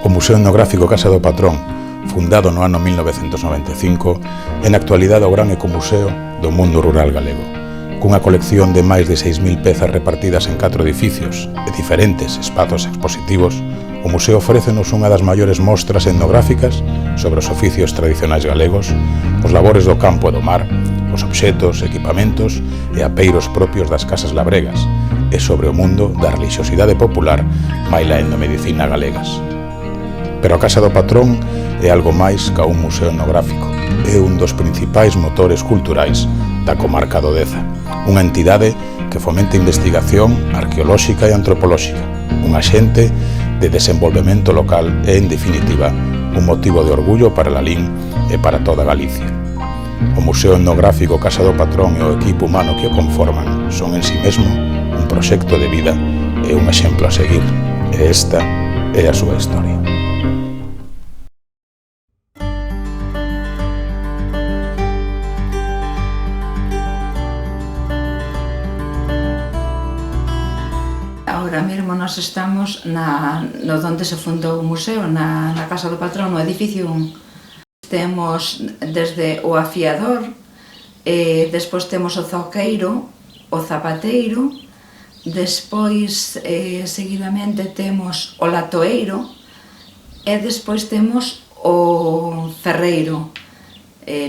O Museo Etnográfico Casa do Patrón, fundado no ano 1995, é na actualidade o gran ecomuseo do mundo rural galego, cunha colección de máis de 6.000 pezas repartidas en 4 edificios e diferentes espazos expositivos. O museo ofrécenos unha das maiores mostras etnográficas sobre os oficios tradicionais galegos, os labores do campo e do mar, os obxetos, equipamentos e apeiros propios das casas labregas, e sobre o mundo da relixiosidade popular maila etnomedicina galegas. Pero a Casa do Patrón é algo máis ca un museo etnográfico. É un dos principais motores culturais da comarca do Deza, unha entidade que fomenta investigación arqueolóxica e antropolóxica, un axente de desenvolvemento local e, en definitiva, un motivo de orgullo para Lalín e para toda Galicia. O Museo Etnográfico Casa do Patrón e o equipo humano que o conforman son en si mesmo un proxecto de vida e un exemplo a seguir. E esta é a súa historia. Ahora mesmo nós estamos no donde se fundou o museo, na Casa do Patrón, no edificio 1. Temos desde o afiador, despois temos o zoqueiro, o zapateiro, despois seguidamente temos o latoeiro e despois temos o ferreiro.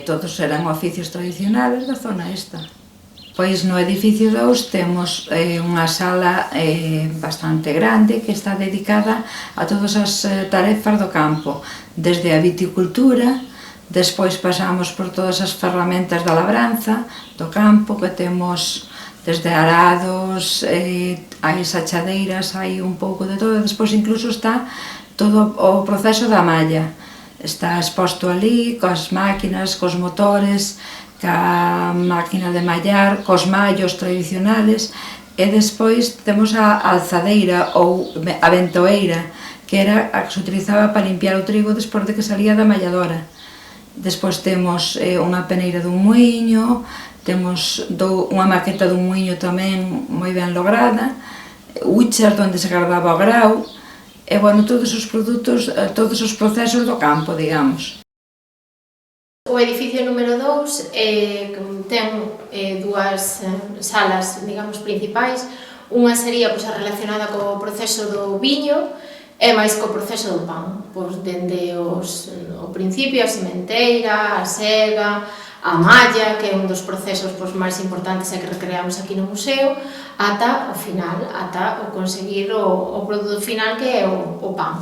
Todos eran oficios tradicionales da zona esta. Pois no edificio 2 temos unha sala bastante grande que está dedicada a todas as tarefas do campo, desde a viticultura, despois pasamos por todas as ferramentas da labranza do campo, que temos desde arados, hai sachadeiras, hai un pouco de todo, despois incluso está todo o proceso da malla, está exposto ali, coas máquinas, cos motores, ca máquina de mallar, cos mallos tradicionales, e despois temos a alzadeira ou a ventoeira, que era a que se utilizaba para limpiar o trigo despois de que salía da malladora. Despois temos unha peneira dun muiño, temos unha maqueta dun muiño tamén moi ben lograda, huchas onde se guardaba o grau, e, bueno, todos os produtos, todos os procesos do campo, digamos. O edificio número 2 ten dúas salas, digamos, principais. Unha sería a relacionada co proceso do viño e máis co proceso do pan, dende o principio, a sementeira, a sega, a malla, que é un dos procesos máis importantes e que recreamos aquí no museo, ata o final, ata o conseguir o produto final, que é o pan.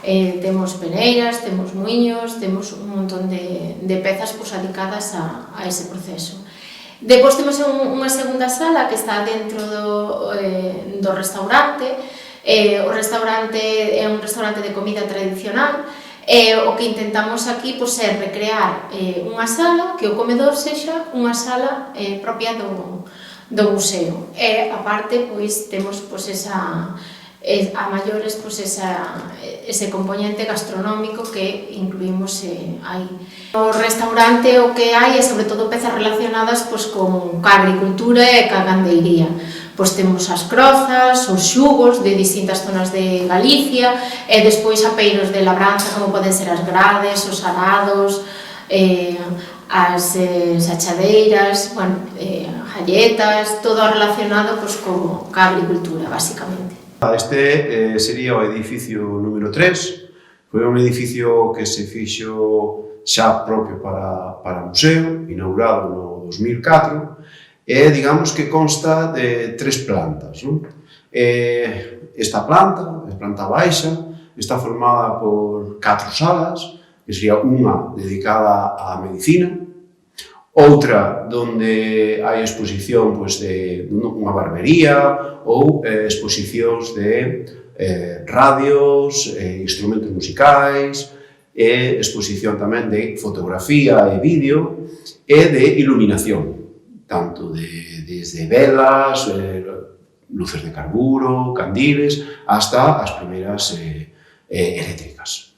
Temos peneiras, temos muiños, temos un montón de pezas dedicadas a ese proceso. Depois temos unha segunda sala que está dentro do restaurante. O restaurante é un restaurante de comida tradicional, e o que intentamos aquí é recrear unha sala, que o comedor sexa unha sala propia do museo. E, aparte, temos a maiores ese componente gastronómico que incluímos aí. No restaurante o que hai é sobre todo pezas relacionadas con a agricultura e ca gandeiría. Temos as crozas, os xugos de distintas zonas de Galicia, e despois apeiros de labranza como poden ser as grades, os arados, as sachadeiras, galletas, todo relacionado ca agricultura, basicamente. Este sería o edificio número 3, foi un edificio que se fixo xa propio para museo, inaugurado no 2004, e digamos que consta de 3 plantas. Esta planta, a planta baixa, está formada por 4 salas, que sería unha dedicada á medicina, outra onde hai exposición de unha barbería ou exposicións de radios, instrumentos musicais, e exposición tamén de fotografía e vídeo e de iluminación, tanto desde velas, luces de carburo, candiles, hasta as primeiras eléctricas.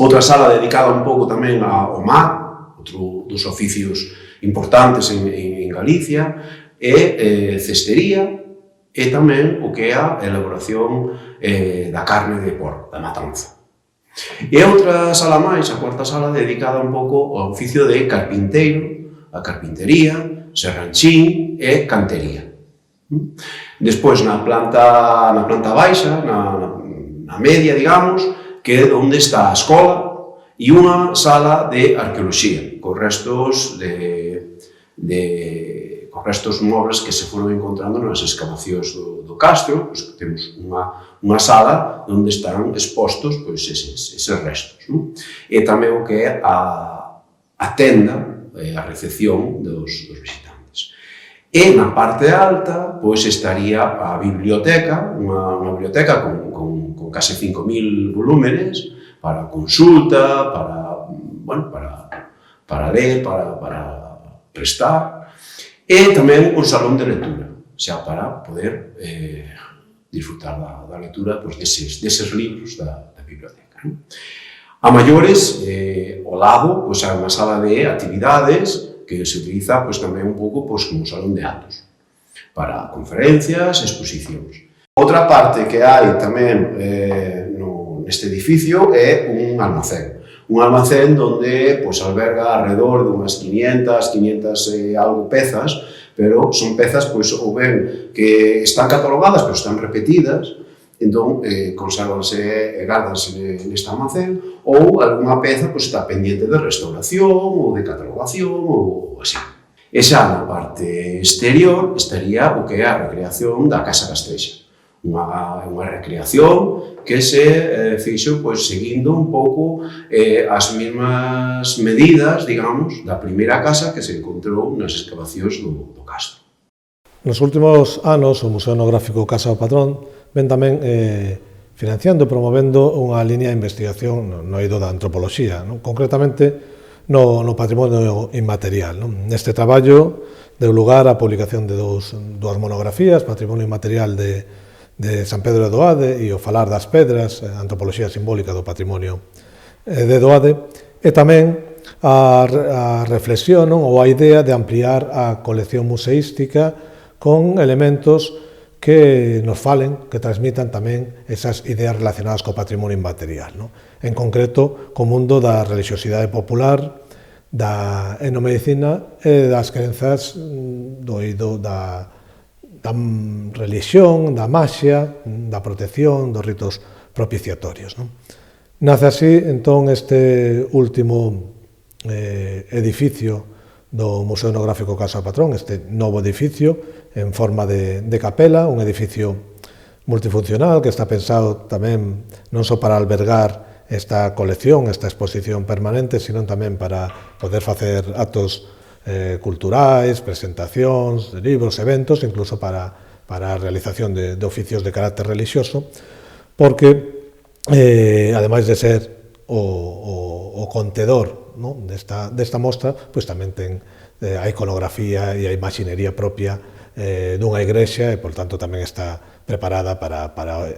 Outra sala dedicada un pouco tamén ao mar, outro dos oficios importantes en Galicia, é cestería e tamén o que é a elaboración da carne de porco, da matanza. E outra sala máis, a cuarta sala, dedicada un pouco ao oficio de carpinteiro, a carpintería, serranchín e cantería. Despois, na planta baixa, na media, digamos, que é onde está a escola, e unha sala de arqueoloxía, con restos móveis que se foron encontrando nas excavacións do castro. Pois temos unha sala onde están expostos eses restos. E tamén o que é a tenda, a recepción dos visitantes. E na parte alta estaría a biblioteca, unha biblioteca con case 5.000 volúmenes para consulta, para ler, para prestar, e tamén un salón de lectura, xa para poder disfrutar da lectura deses libros da biblioteca. A maiores, ao lado, hai unha sala de actividades que se utiliza tamén un pouco como salón de actos, para conferencias, exposicións. Outra parte que hai tamén neste edificio é un almacén. Un almacén onde alberga alrededor de unhas 500 e algo pezas, pero son pezas ou ben que están catalogadas, pero están repetidas, entón consérvanse e gárdanse neste almacén, ou algunha peza está pendiente de restauración ou de catalogación ou así. E xa na parte exterior estaría o que é a recreación da Casa Castrexa. Unha recreación que se fixo seguindo un pouco as mesmas medidas, digamos, da primeira casa que se encontrou nas excavacións do castro. Nos últimos anos, o Museo Etnográfico Casa do Patrón ven tamén financiando e promovendo unha liña de investigación no eido da antropoloxía, concretamente no patrimonio inmaterial. Neste traballo deu lugar á publicación de dúas monografías, Patrimonio Inmaterial de San Pedro de Doade e o Falar das Pedras, Antropoloxía Simbólica do Patrimonio de Doade, e tamén a reflexión ou a idea de ampliar a colección museística con elementos que nos falen, que transmitan tamén esas ideas relacionadas co patrimonio inmaterial. En concreto, co mundo da religiosidade popular, da etnomedicina e das crenzas do eido da religión, da maxia, da protección, dos ritos propiciatorios. Nace así, entón, este último edificio do Museo Etnográfico Casa do Patrón, este novo edificio en forma de capela, un edificio multifuncional que está pensado tamén non só para albergar esta colección, esta exposición permanente, sino tamén para poder facer actos culturais, presentacións, de libros, eventos, incluso para a realización de oficios de carácter religioso, porque, ademais de ser o contedor desta mostra, tamén ten a iconografía e a imaxinería propia dunha igrexa e, por tanto, tamén está preparada para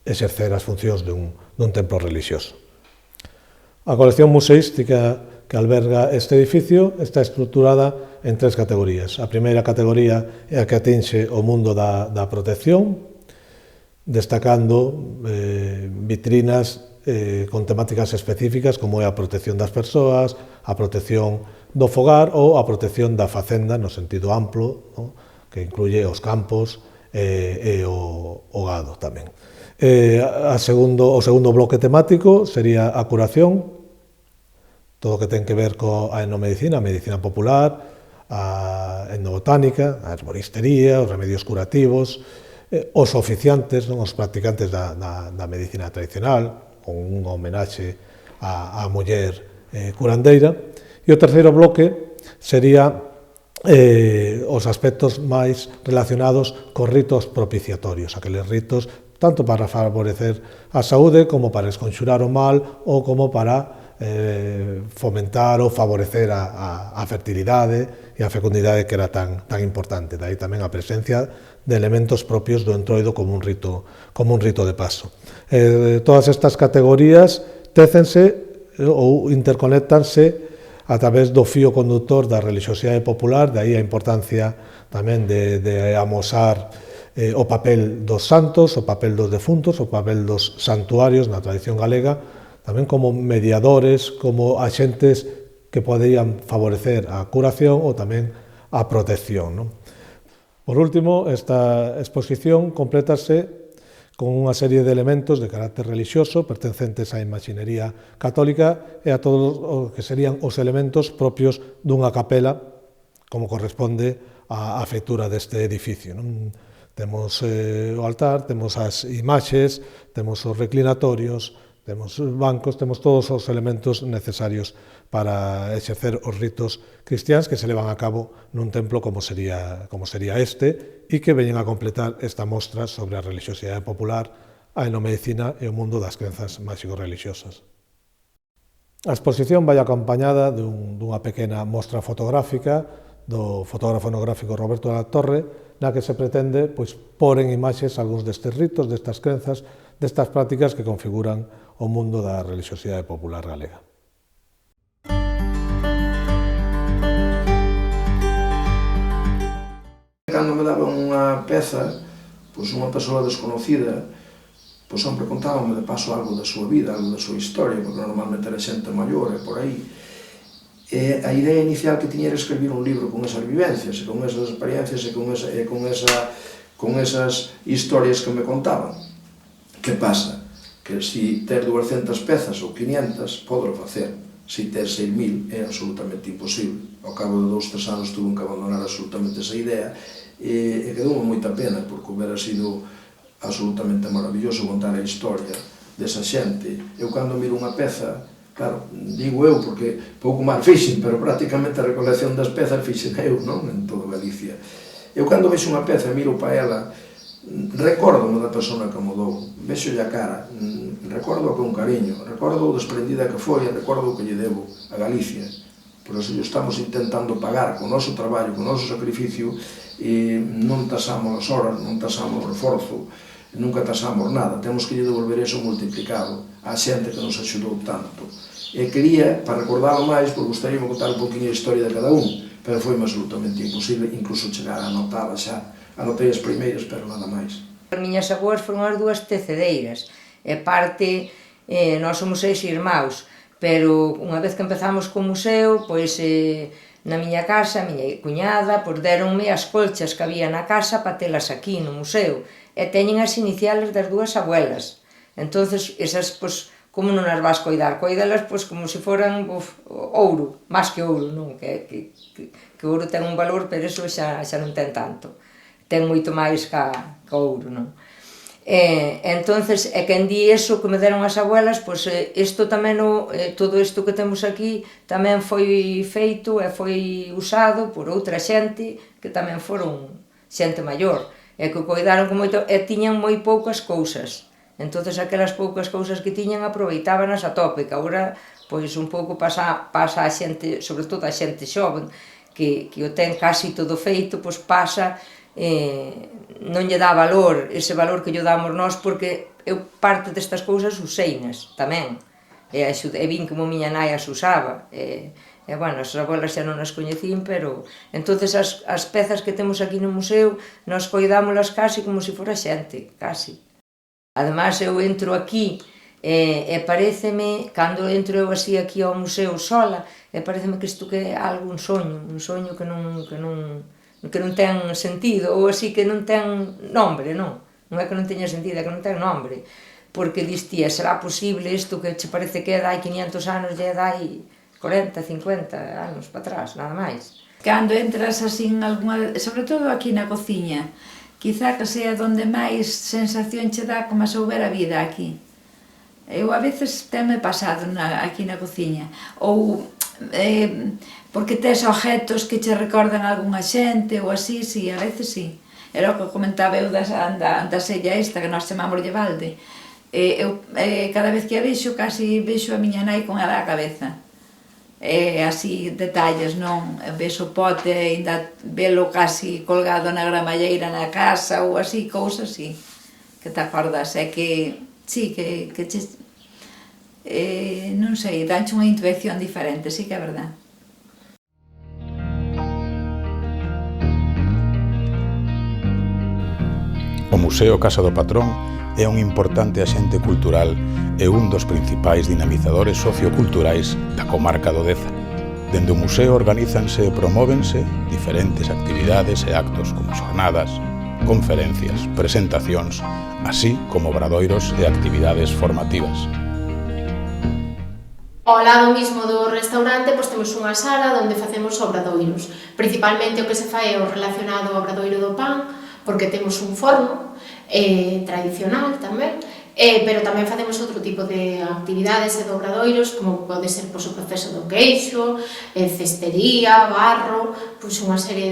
exercer as funcións dun templo religioso. A colección museística que alberga este edificio está estruturada en 3 categorías. A primeira categoría é a que atinxe o mundo da protección, destacando vitrinas con temáticas específicas como é a protección das persoas, a protección do fogar ou a protección da facenda no sentido amplo, que incluye os campos e o gado tamén. O segundo bloque temático sería a curación, todo o que ten que ver coa etnomedicina, a medicina popular, a etnobotánica, a herboristería, os remedios curativos, os oficiantes, os practicantes da medicina tradicional, con un homenaxe á muller curandeira. E o terceiro bloque sería os aspectos máis relacionados cos ritos propiciatorios, aqueles ritos tanto para favorecer a saúde como para esconxurar o mal ou como para fomentar ou favorecer a fertilidade e a fecundidade que era tan importante. Daí tamén a presencia de elementos propios do entroido como un rito de paso. Todas estas categorías técense ou interconectanse a través do fío conductor da religiosidade popular, de aí a importancia tamén de amosar o papel dos santos, o papel dos defuntos, o papel dos santuarios na tradición galega, tamén como mediadores, como axentes que poderían favorecer a curación ou tamén a protección, non? Por último, esta exposición complétase con unha serie de elementos de carácter religioso pertencentes á imaxinería católica e a todos o que serían os elementos propios dunha capela, como corresponde á feitura deste edificio, non? Temos o altar, temos as imaxes, temos os reclinatorios, temos os bancos, temos todos os elementos necesarios para exercer os ritos cristiáns que se levan a cabo nun templo como sería este e que veñen a completar esta mostra sobre a religiosidade popular, a enomedicina e o mundo das crenzas máxico-religiosas. A exposición vai acompañada dunha pequena mostra fotográfica do fotógrafo etnográfico Roberto de la Torre, na que se pretende pôr en imaxes algúns destes ritos, destas crenzas, destas prácticas que configuran o mundo da religiosidade popular galega. Cando me daban unha peza, unha persoa desconocida, sempre contábame de paso algo da súa vida, algo da súa historia, porque normalmente era xente maior e por aí. E a idea inicial que tiña era escribir un libro con esas vivencias, e con esas experiencias e con esas historias que me contaban. Que pasa? Que se ter 200 pezas ou 500, podro facer. Se ter 6.000 é absolutamente imposible. Ao cabo de 2-3 anos tuve que abandonar absolutamente esa idea e quedoume moita pena, porque hubiera sido absolutamente maravilloso contar a historia desa xente. Eu cando miro unha peza, claro, digo eu porque pouco máis fixen, pero prácticamente a recolección das pezas fixen eu, non? En toda Galicia. Eu cando vexo unha peza e miro para ela, recórdome da persona que mudou, vexolle a cara, recordo con cariño, recordo o desprendida que foi e recordo o que lle debo a Galicia. Por eso estamos intentando pagar con o noso traballo, con o noso sacrificio, e non tasamos as horas, non tasamos o reforzo, nunca tasamos nada, temos que lle devolver eso multiplicado á xente que nos axudou tanto. E quería, para recordalo máis, pois gustaríame contar un poquinho a historia de cada un, pero foi absolutamente imposible, incluso chegar a anotala xa. Anotei as primeiras, pero nada máis. As miñas avós foron as dúas tecedeiras, e parte, nós somos 6 irmáus, pero unha vez que empezamos co museo, pois na miña casa, a miña cuñada, pois deronme as colchas que había na casa para telas aquí no museo, e teñen as iniciales das dúas abuelas. Entonces, esas, pois, como non as vas coidar? Coidalas, pois, como se foran ouro, máis que ouro, non? Que ouro ten un valor, pero eso xa non ten tanto. Ten moito máis que ouro, non? Entonces, quen di eso que me deron as abuelas, pois, isto tamén, todo isto que temos aquí, tamén foi feito e foi usado por outra xente que tamén foron xente maior, e que coidaron con moito, e tiñan moi poucas cousas. Entonces, aquelas poucas cousas que tiñan aproveitábanas a tope, que agora, pois, un pouco pasa a xente, sobre todo a xente xoven, que o ten casi todo feito, pois pasa, non lle dá valor, ese valor que lle damos nós, porque eu parte destas cousas useinas tamén, e vin como miña nai as usaba, e bueno, as abuelas xa non as coñecín, pero entonces as pezas que temos aquí no museo, nós coidámolas casi como se fora xente, casi. Ademais, eu entro aquí e pareceme, cando entro eu así aquí ao museo sola, pareceme que isto que é algo, un soño que non ten sentido, ou así que non ten nombre, non? Non é que non teña sentido, é que non ten nombre. Porque distía, será posible isto que che parece que é dai 500 anos, e é dai 40, 50 anos para atrás, nada máis. Cando entras así, sobre todo aquí na cociña, quizá que sea donde máis sensación che dá como se houbera vida aquí. Eu a veces tenme pasado aquí na cociña, ou porque tes objetos que che recordan algunha xente ou así, sí, a veces sí. Era o que comentaba eu da sella esta, que nós chamámoslle balde. Eu cada vez que a vexo, casi vexo a miña nai con ela a cabeza. Así detalles, non? Vexo o pote, ainda velo casi colgado na gramalleira na casa ou así, cousas así, que te acordas, é que, sí, que non sei, danche unha intuición diferente, sí que é verdad. O Museo Casa do Patrón é un importante axente cultural e un dos principais dinamizadores socioculturais da comarca do Deza. Dende o museo organízanse e promóvense diferentes actividades e actos como xornadas, conferencias, presentacións, así como obradoiros e actividades formativas. Ao lado mismo do restaurante temos unha sala onde facemos obradoiros. Principalmente o que se fai é o relacionado ao obradoiro do pan, porque temos un forno tradicional tamén, pero tamén facemos outro tipo de actividades e de obradoiros, como pode ser o proceso do queixo, cestería, barro, unha serie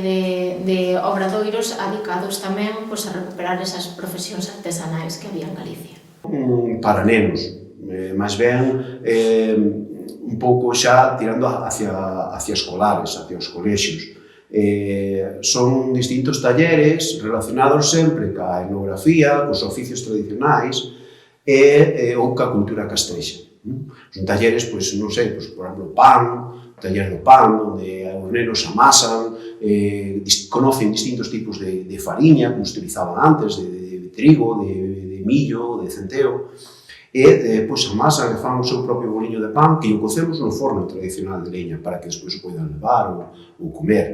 de obradoiros adicados tamén a recuperar esas profesións artesanais que había en Galicia. Para nenos, máis ben un pouco xa tirando hacia escolares, hacia os colexios. Son distintos talleres relacionados sempre ca etnografía, cos oficios tradicionais ou ca cultura castrexa. Son talleres, non sei, por exemplo, pan, taller do pan, onde os nenos amasan, conocen distintos tipos de fariña, como se utilizaban antes, de trigo, de millo, de centeo, e depois amasan e fan o seu propio boliño de pan que o cocemos no forno tradicional de leña para que despois o poidan levar ou comer.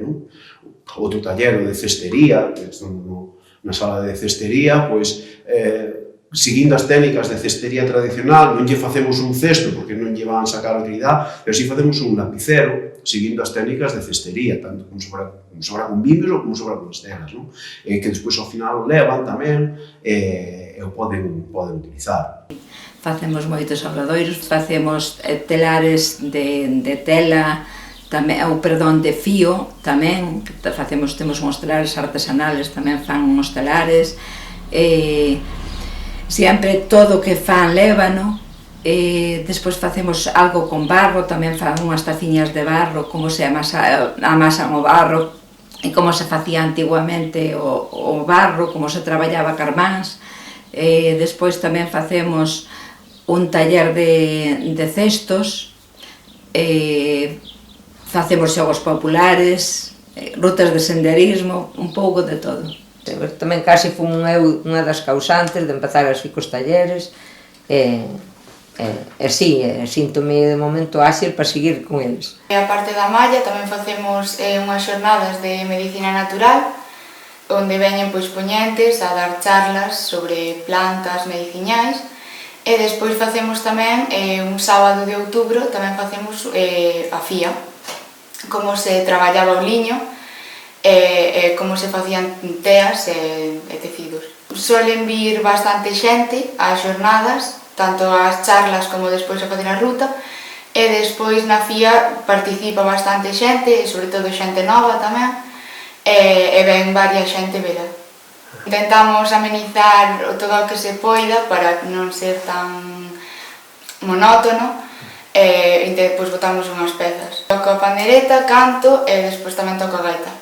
Outro taller de cestería, na sala de cestería, seguindo as técnicas de cestería tradicional, non lle facemos un cesto porque non lle van sacar a utilidade, pero si facemos un lapicero seguindo as técnicas de cestería, tanto como sobra con bimbos ou como sobra con estelas, que despois ao final o levan tamén e o poden utilizar. Facemos moitos obradoiros, facemos telares de tela, de fío tamén, temos uns telares artesanales, tamén fan uns telares, sempre todo o que fan lévano, despois facemos algo con barro, tamén fan unhas taciñas de barro, como se amasan o barro, e como se facía antiguamente o barro, como se traballaba carmáns. Despois tamén facemos un taller de cestos, facemos xogos populares, rutas de senderismo, un pouco de todo. Tamén casi fui unha das causantes de empezar así cos talleres, síntome de momento áxil para seguir con eles. A parte da malla tamén facemos unhas xornadas de medicina natural, onde veñen poñentes a dar charlas sobre plantas mediciñais, e despois facemos tamén un sábado de outubro, tamén facemos a fía, como se traballaba o liño e como se facían teas e tecidos. Solen vir bastante xente ás xornadas, tanto ás charlas como despois a facer a ruta, e despois na fía participa bastante xente, e sobre todo xente nova tamén, e ven varia xente vela. Intentamos amenizar todo o que se poida para non ser tan monótono, e despois botamos unhas pezas. Toco a pandereta, canto e despois tamén toco a gaita.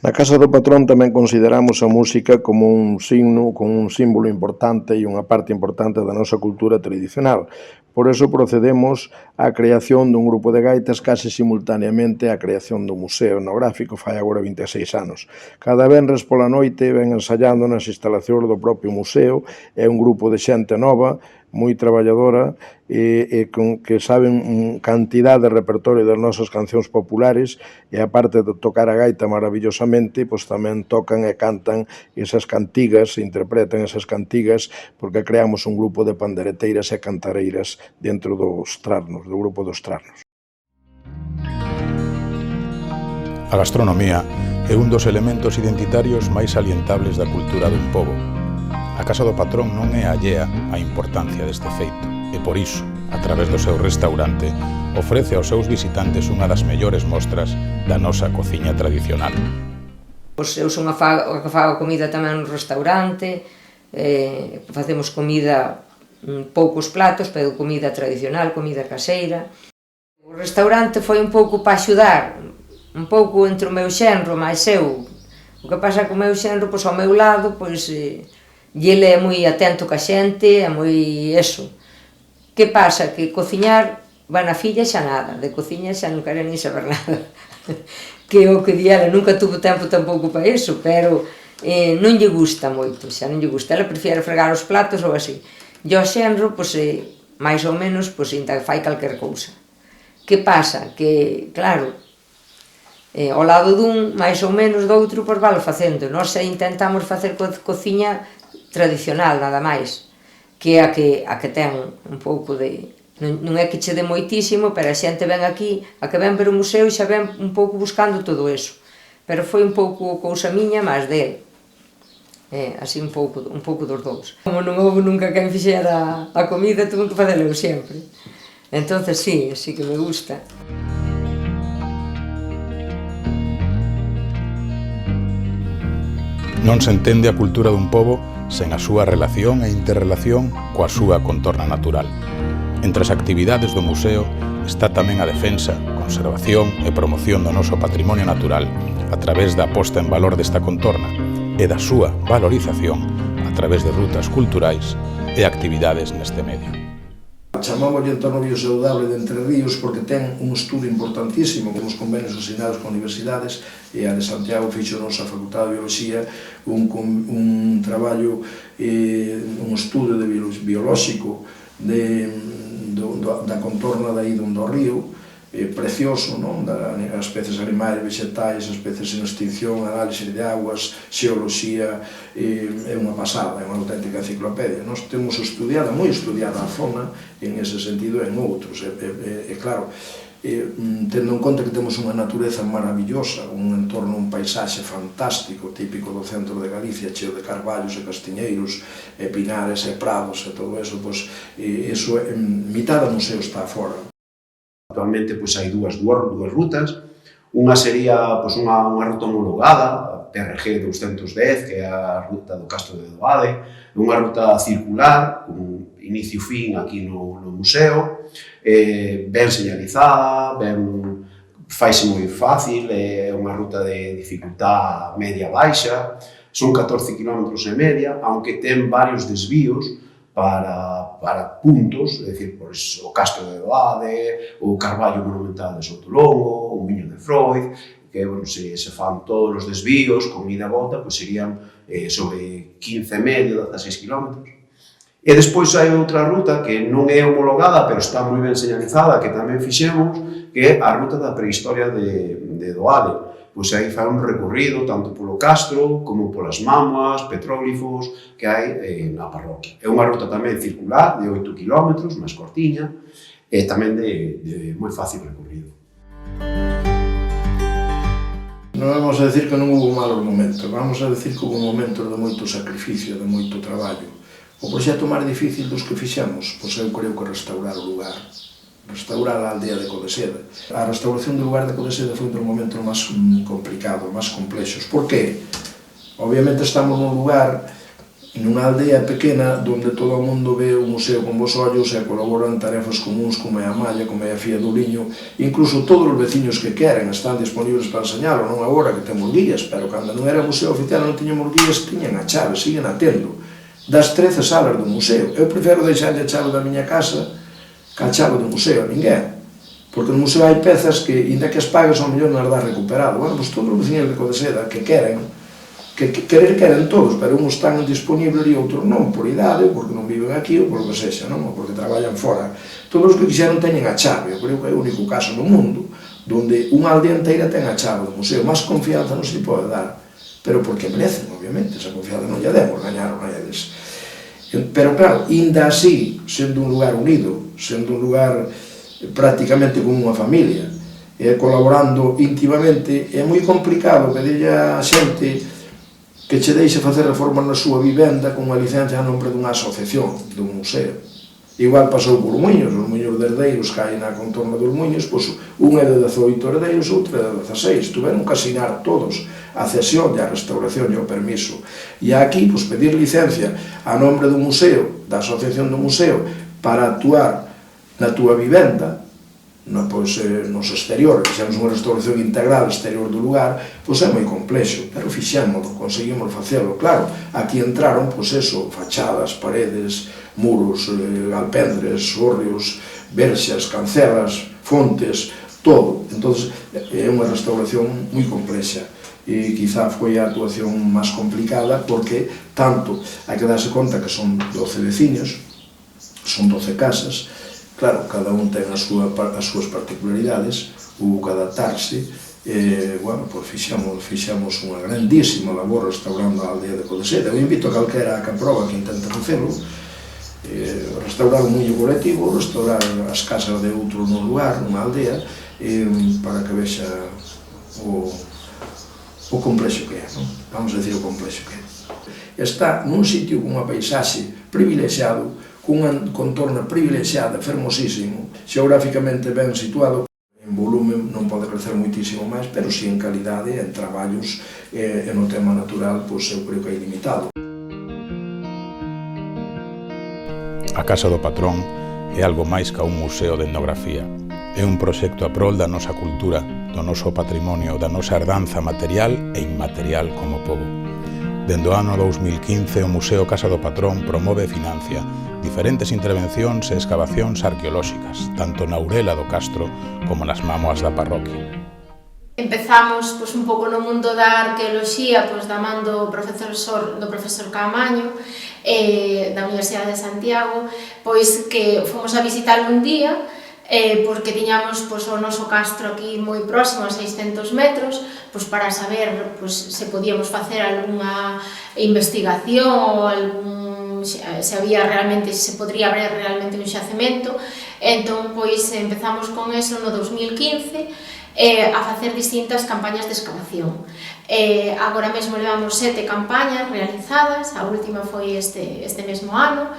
Na Casa do Patrón tamén consideramos a música como un signo, como un símbolo importante e unha parte importante da nosa cultura tradicional. Por eso procedemos á creación dun grupo de gaitas case simultaneamente á creación do Museo Etnográfico fai agora 26 anos. Cada venres pola noite ven ensaiando nas instalacións do propio museo, é un grupo de xente nova, moi traballadora e que saben cantidad de repertorio das nosas cancións populares e aparte de tocar a gaita maravillosamente, pois tamén tocan e cantan esas cantigas, interpretan esas cantigas porque creamos un grupo de pandereteiras e cantareiras dentro dos trasnos, do grupo dos trasnos. A gastronomía é un dos elementos identitarios máis salientables da cultura dun pobo. A Casa do Patrón non é allea á importancia deste feito e por iso, a través do seu restaurante, ofrece aos seus visitantes unha das mellores mostras da nosa cociña tradicional. Eu son a que fago comida tamén no restaurante, facemos comida, poucos platos, pero comida tradicional, comida caseira. O restaurante foi un pouco para axudar, un pouco entre o meu xenro, máis eu. O que pasa que o meu xenro, pois ao meu lado, pois e ele é moi atento ca xente, é moi eso. Que pasa? Que cociñar, na filla xa nada, de cociña xa non quere nin saber nada. Que o que di ela, nunca tuvo tempo tampouco para iso, pero non lle gusta moito, xa non lle gusta, ela prefiere fregar os platos ou así. E o xenro, máis ou menos, ainda fai calquer cousa. Que pasa? Que, claro, ao lado dun, máis ou menos do outro, valo facendo. Nós intentamos facer cociña tradicional, nada máis, que é a que ten un pouco de... Non é que che de moitísimo, pero a xente ven aquí, a que ven ver o museo, xa ven un pouco buscando todo eso. Pero foi un pouco cousa miña, máis dele. Así un pouco dos dous. Como non houve nunca quen fixera a comida, tuve que facelo eu sempre. Entonces sí que me gusta. Non se entende a cultura dun pobo sen a súa relación e interrelación coa súa contorna natural. Entre as actividades do museo está tamén a defensa, conservación e promoción do noso patrimonio natural a través da posta en valor desta contorna e da súa valorización a través de rutas culturais e actividades neste medio. Chamámoslle entorno biosaudable de Entre Ríos porque ten un estudo importantísimo con os convenios asinados con universidades e a de Santiago fixo a nosa Facultade de Biología un traballo, un estudo biolóxico da contorna dai do río, precioso, as especies animais, vegetais, as especies en extinción, análise de aguas, xeoloxía, é unha pasada, é unha auténtica enciclopedia. Nós temos moi estudiada a zona en ese sentido e en outros. E claro, tendo en conta que temos unha natureza maravillosa, un entorno, un paisaxe fantástico, típico do centro de Galicia, cheo de carballos e castiñeiros, e pinares e prados e todo eso, mitad do museo está fora. Actualmente hai dúas rutas, unha sería unha ruta homologada, TRG 210, que é a ruta do Castro de Doade, unha ruta circular, con inicio e fin aquí no museo, ben señalizada, faise moi fácil, é unha ruta de dificultad media-baixa, son 14 km e media, aunque ten varios desvíos para puntos, é dicir, o Castro de Doade, o Carballo Monumental de Sotolongo, o Miño de Freud, que, se fan todos os desvíos, con ida e volta, serían sobre 15,5, 16 km. E despois hai outra ruta que non é homologada, pero está moi ben señalizada, que tamén fixemos, que é a ruta da prehistoria de Doade. Aí fai un recorrido tanto polo Castro como polas mámoas, petróglifos que hai na parroquia. É unha ruta tamén circular de 8 km, máis cortiña, e tamén de moi fácil recorrido. Non vamos a decir que non houve malos momentos, vamos a decir que houve momentos de moito sacrificio, de moito traballo. O proxecto máis difícil dos que fixemos, eu creo que restaurar o lugar. Restaurar a aldea de Codeseda. A restauración do lugar de Codeseda foi un dos momentos máis complicados, máis complexos. Por qué? Obviamente estamos nun lugar, nunha aldea pequena, onde todo o mundo ve o museo con vos ollos e colaboran tarefas comuns como é a malla, como é a fía do liño. Incluso todos os veciños que queren están disponibles para enseñalo, non agora que temos guías, pero cando non era museo oficial non tiñamos guías, tiñan a chave, siguen a tendo. Das 13 salas do museo. Eu prefiro deixarlle a chave da miña casa ca chave do museo a ninguén, porque no museo hai pezas que, inda que as pagas, ao mellor non as dá recuperado. Todos os veciños de Codeseda que queren todos, pero uns están disponibles e outros non, por idade, ou porque non viven aquí, ou por que sexa, ou porque traballan fora. Todos os que quixeron teñen a chave, eu creo que é o único caso no mundo onde unha aldea inteira ten a chave do museo. Máis confianza non se pode dar, pero porque merecen, obviamente, esa confianza non lla demos, gañaron a eles. Pero claro, inda así, sendo un lugar unido, sendo un lugar prácticamente como unha familia, colaborando íntimamente, é moi complicado pedirlle a xente que che deixe facer reformas na súa vivenda con unha licencia a nombre dunha asociación, dun museo. Igual pasou por Muiños, os Muiños de herdeiros que hai na contorna dos Muiños, un é de 18 herdeiros, outro é de 16, tuveron que asinar todos a cesión e a restauración e o permiso. E aquí, pedir licencia a nombre do museo, da asociación do museo, para actuar na túa vivenda, nos exteriores, fixemos unha restauración integral exterior do lugar, é moi complexo, pero fixémoslo, conseguimos facelo. Claro, aquí entraron, fachadas, paredes, muros, alpendres, hórreos, verxas, cancelas, fontes, todo. Entón, é unha restauración moi complexa. e quizá foi a actuación máis complicada porque tanto hai que darse conta que son 12 veciños, son 12 casas, claro, cada un ten as súas particularidades, hubo que adaptarse, bueno, pois fixamos unha grandísima labor restaurando a aldea de Codeseda. Eu invito a calquera que aproba que intente facelo, restaurar un mundo colectivo, restaurar as casas de outro nun lugar, nunha aldea, para que vexa o complexo que é, non? Vamos a decir o complexo que é. Está nun sitio con unha paisaxe privilexiado, con unha contorna privilexiada, fermosísimo, xeográficamente ben situado. En volume non pode crecer moitísimo máis, pero si en calidade, en traballos e no tema natural, pois eu creo que é ilimitado. A Casa do Patrón é algo máis que un museo de etnografía. É un proxecto a prol da nosa cultura, do noso patrimonio, da nosa herdanza material e inmaterial como pobo. Dende o ano 2015, o Museo Casa do Patrón promove e financia diferentes intervencións e excavacións arqueolóxicas, tanto na Ourela do Castro como nas mámoas da parroquia. Empezamos un pouco no mundo da arqueoloxía da man do profesor Caamaño da Universidade de Santiago, que fomos a visitar un día porque tiñamos o noso castro aquí moi próximo a 600 metros para saber se podíamos facer algunha investigación ou se podría haber realmente un xacemento. Entón, empezamos con eso no 2015 a facer distintas campañas de excavación. Agora mesmo levamos 7 campañas realizadas, a última foi este mesmo ano.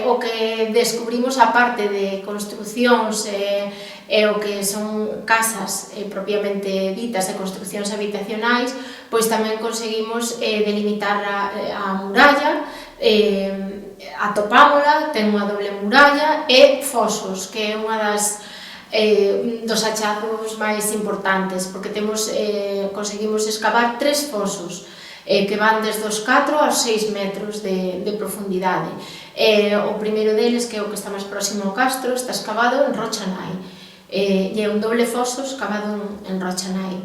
O que descubrimos, a parte de construcións o que son casas propiamente ditas e construcións habitacionais, tamén conseguimos delimitar a muralla, atopámola, ten unha doble muralla e fosos, que é unha dos hachazos máis importantes, porque conseguimos excavar 3 fosos que van desde os 4 aos 6 metros de profundidade. O primeiro deles, que é o que está máis próximo ao castro, está excavado en rocha nai, e é un doble foso excavado en rocha nai.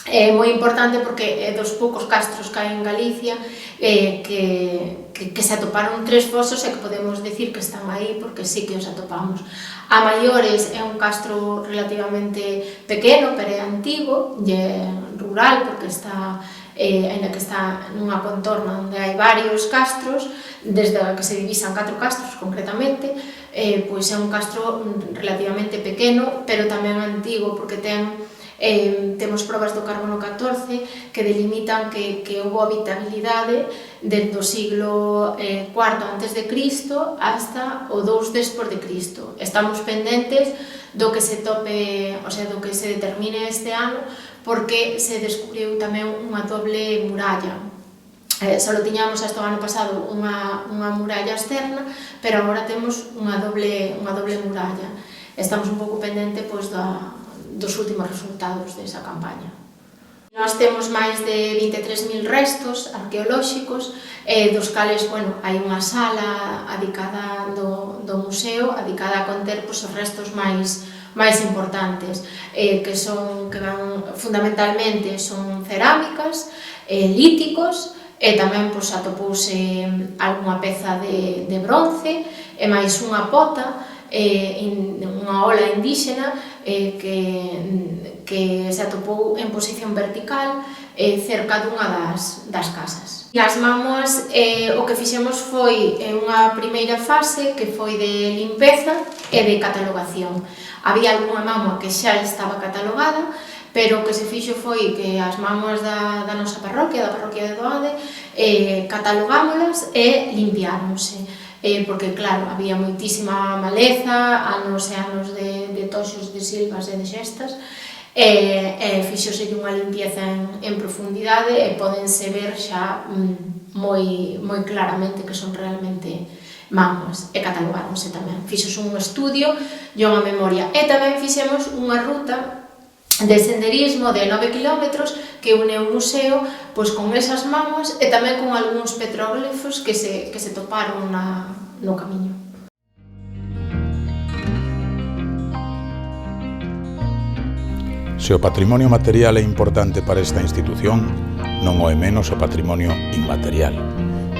É moi importante porque é dos poucos castros que hai en Galicia que se atoparon 3 fosos e que podemos decir que están aí porque sí que os atopamos. A maiores é un castro relativamente pequeno, pero é antigo, é rural porque está nunha contorna onde hai varios castros, desde que se divisan 4 castros concretamente, é un castro relativamente pequeno, pero tamén antigo porque temos probas do carbono 14 que delimitan que houve habitabilidade desde o siglo IV a.C. hasta o 2 despois de Cristo. Estamos pendentes do que se tope, do que se determine este ano, porque se descubriu tamén unha doble muralla. Só tiñamos hasta o ano pasado unha muralla externa, pero agora temos unha doble muralla. Estamos un pouco pendente dos últimos resultados desa campaña. Nós temos máis de 23.000 restos arqueolóxicos, dos cales, hai unha sala adicada do museo, adicada a conter os restos máis importantes, que van fundamentalmente son cerámicas, líticos, e tamén atopouse algunha peza de bronce, e máis unha pota, unha ola indíxena que se atopou en posición vertical cerca dunha das casas. As mámoas, o que fixemos foi unha primeira fase que foi de limpeza e de catalogación. Había algunha mámoa que xa estaba catalogada, pero o que se fixo foi que as mámoas da nosa parroquia, da parroquia de Doade, catalogámolas e limpiáronse. Porque, claro, había moitísima maleza, anos e anos de toxos, de silvas e de xestas, e fixose unha limpieza en profundidade e pódense ver xa moi claramente que son realmente mámoas, e catalogáronse tamén. Fixose un estudio e unha memoria, e tamén fixemos unha ruta de senderismo de 9 kilómetros que une o museo con esas mámoas e tamén con algúns petróglifos que se toparon no camiño. Se o patrimonio material é importante para esta institución, non o é menos o patrimonio inmaterial.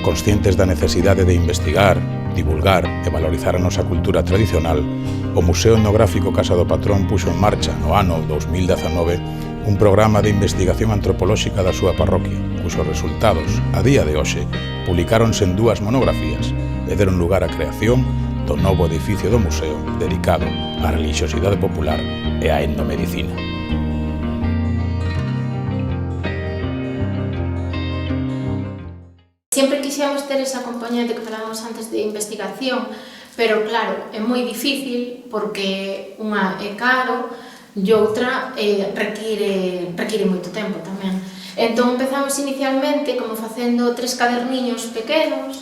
Conscientes da necesidade de investigar, divulgar e valorizar a nosa cultura tradicional, o Museo Etnográfico Casa do Patrón puxo en marcha no ano 2019 un programa de investigación antropolóxica da súa parroquia, cuxos resultados, a día de hoxe, publicáronse en 2 monografías e deron lugar á creación do novo edificio do museo dedicado á relixiosidade popular e á etnomedicina. Sempre quixemos ter esa componente que falábamos antes de investigación, pero claro, é moi difícil porque unha é caro e outra require moito tempo tamén. Entón empezamos inicialmente como facendo 3 caderniños pequenos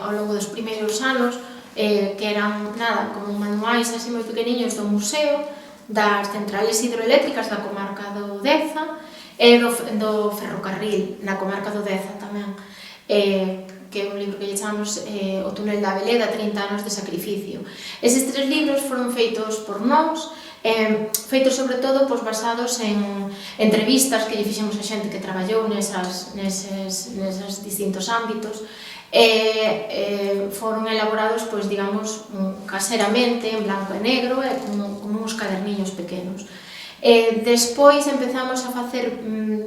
ao longo dos primeiros anos, que eran nada, como manuais así moi pequeniños do museo, das centrales hidroeléctricas da comarca do Deza e do ferrocarril na comarca do Deza tamén, que é un libro que lle chamamos O túnel da Veleda, 30 anos de sacrificio. Eses 3 libros foron feitos por nós, feitos sobre todo basados en entrevistas que lle fixemos a xente que traballou neses distintos ámbitos, foron elaborados, digamos, caseramente, en blanco e negro, como uns caderniños pequenos. Despois empezamos a facer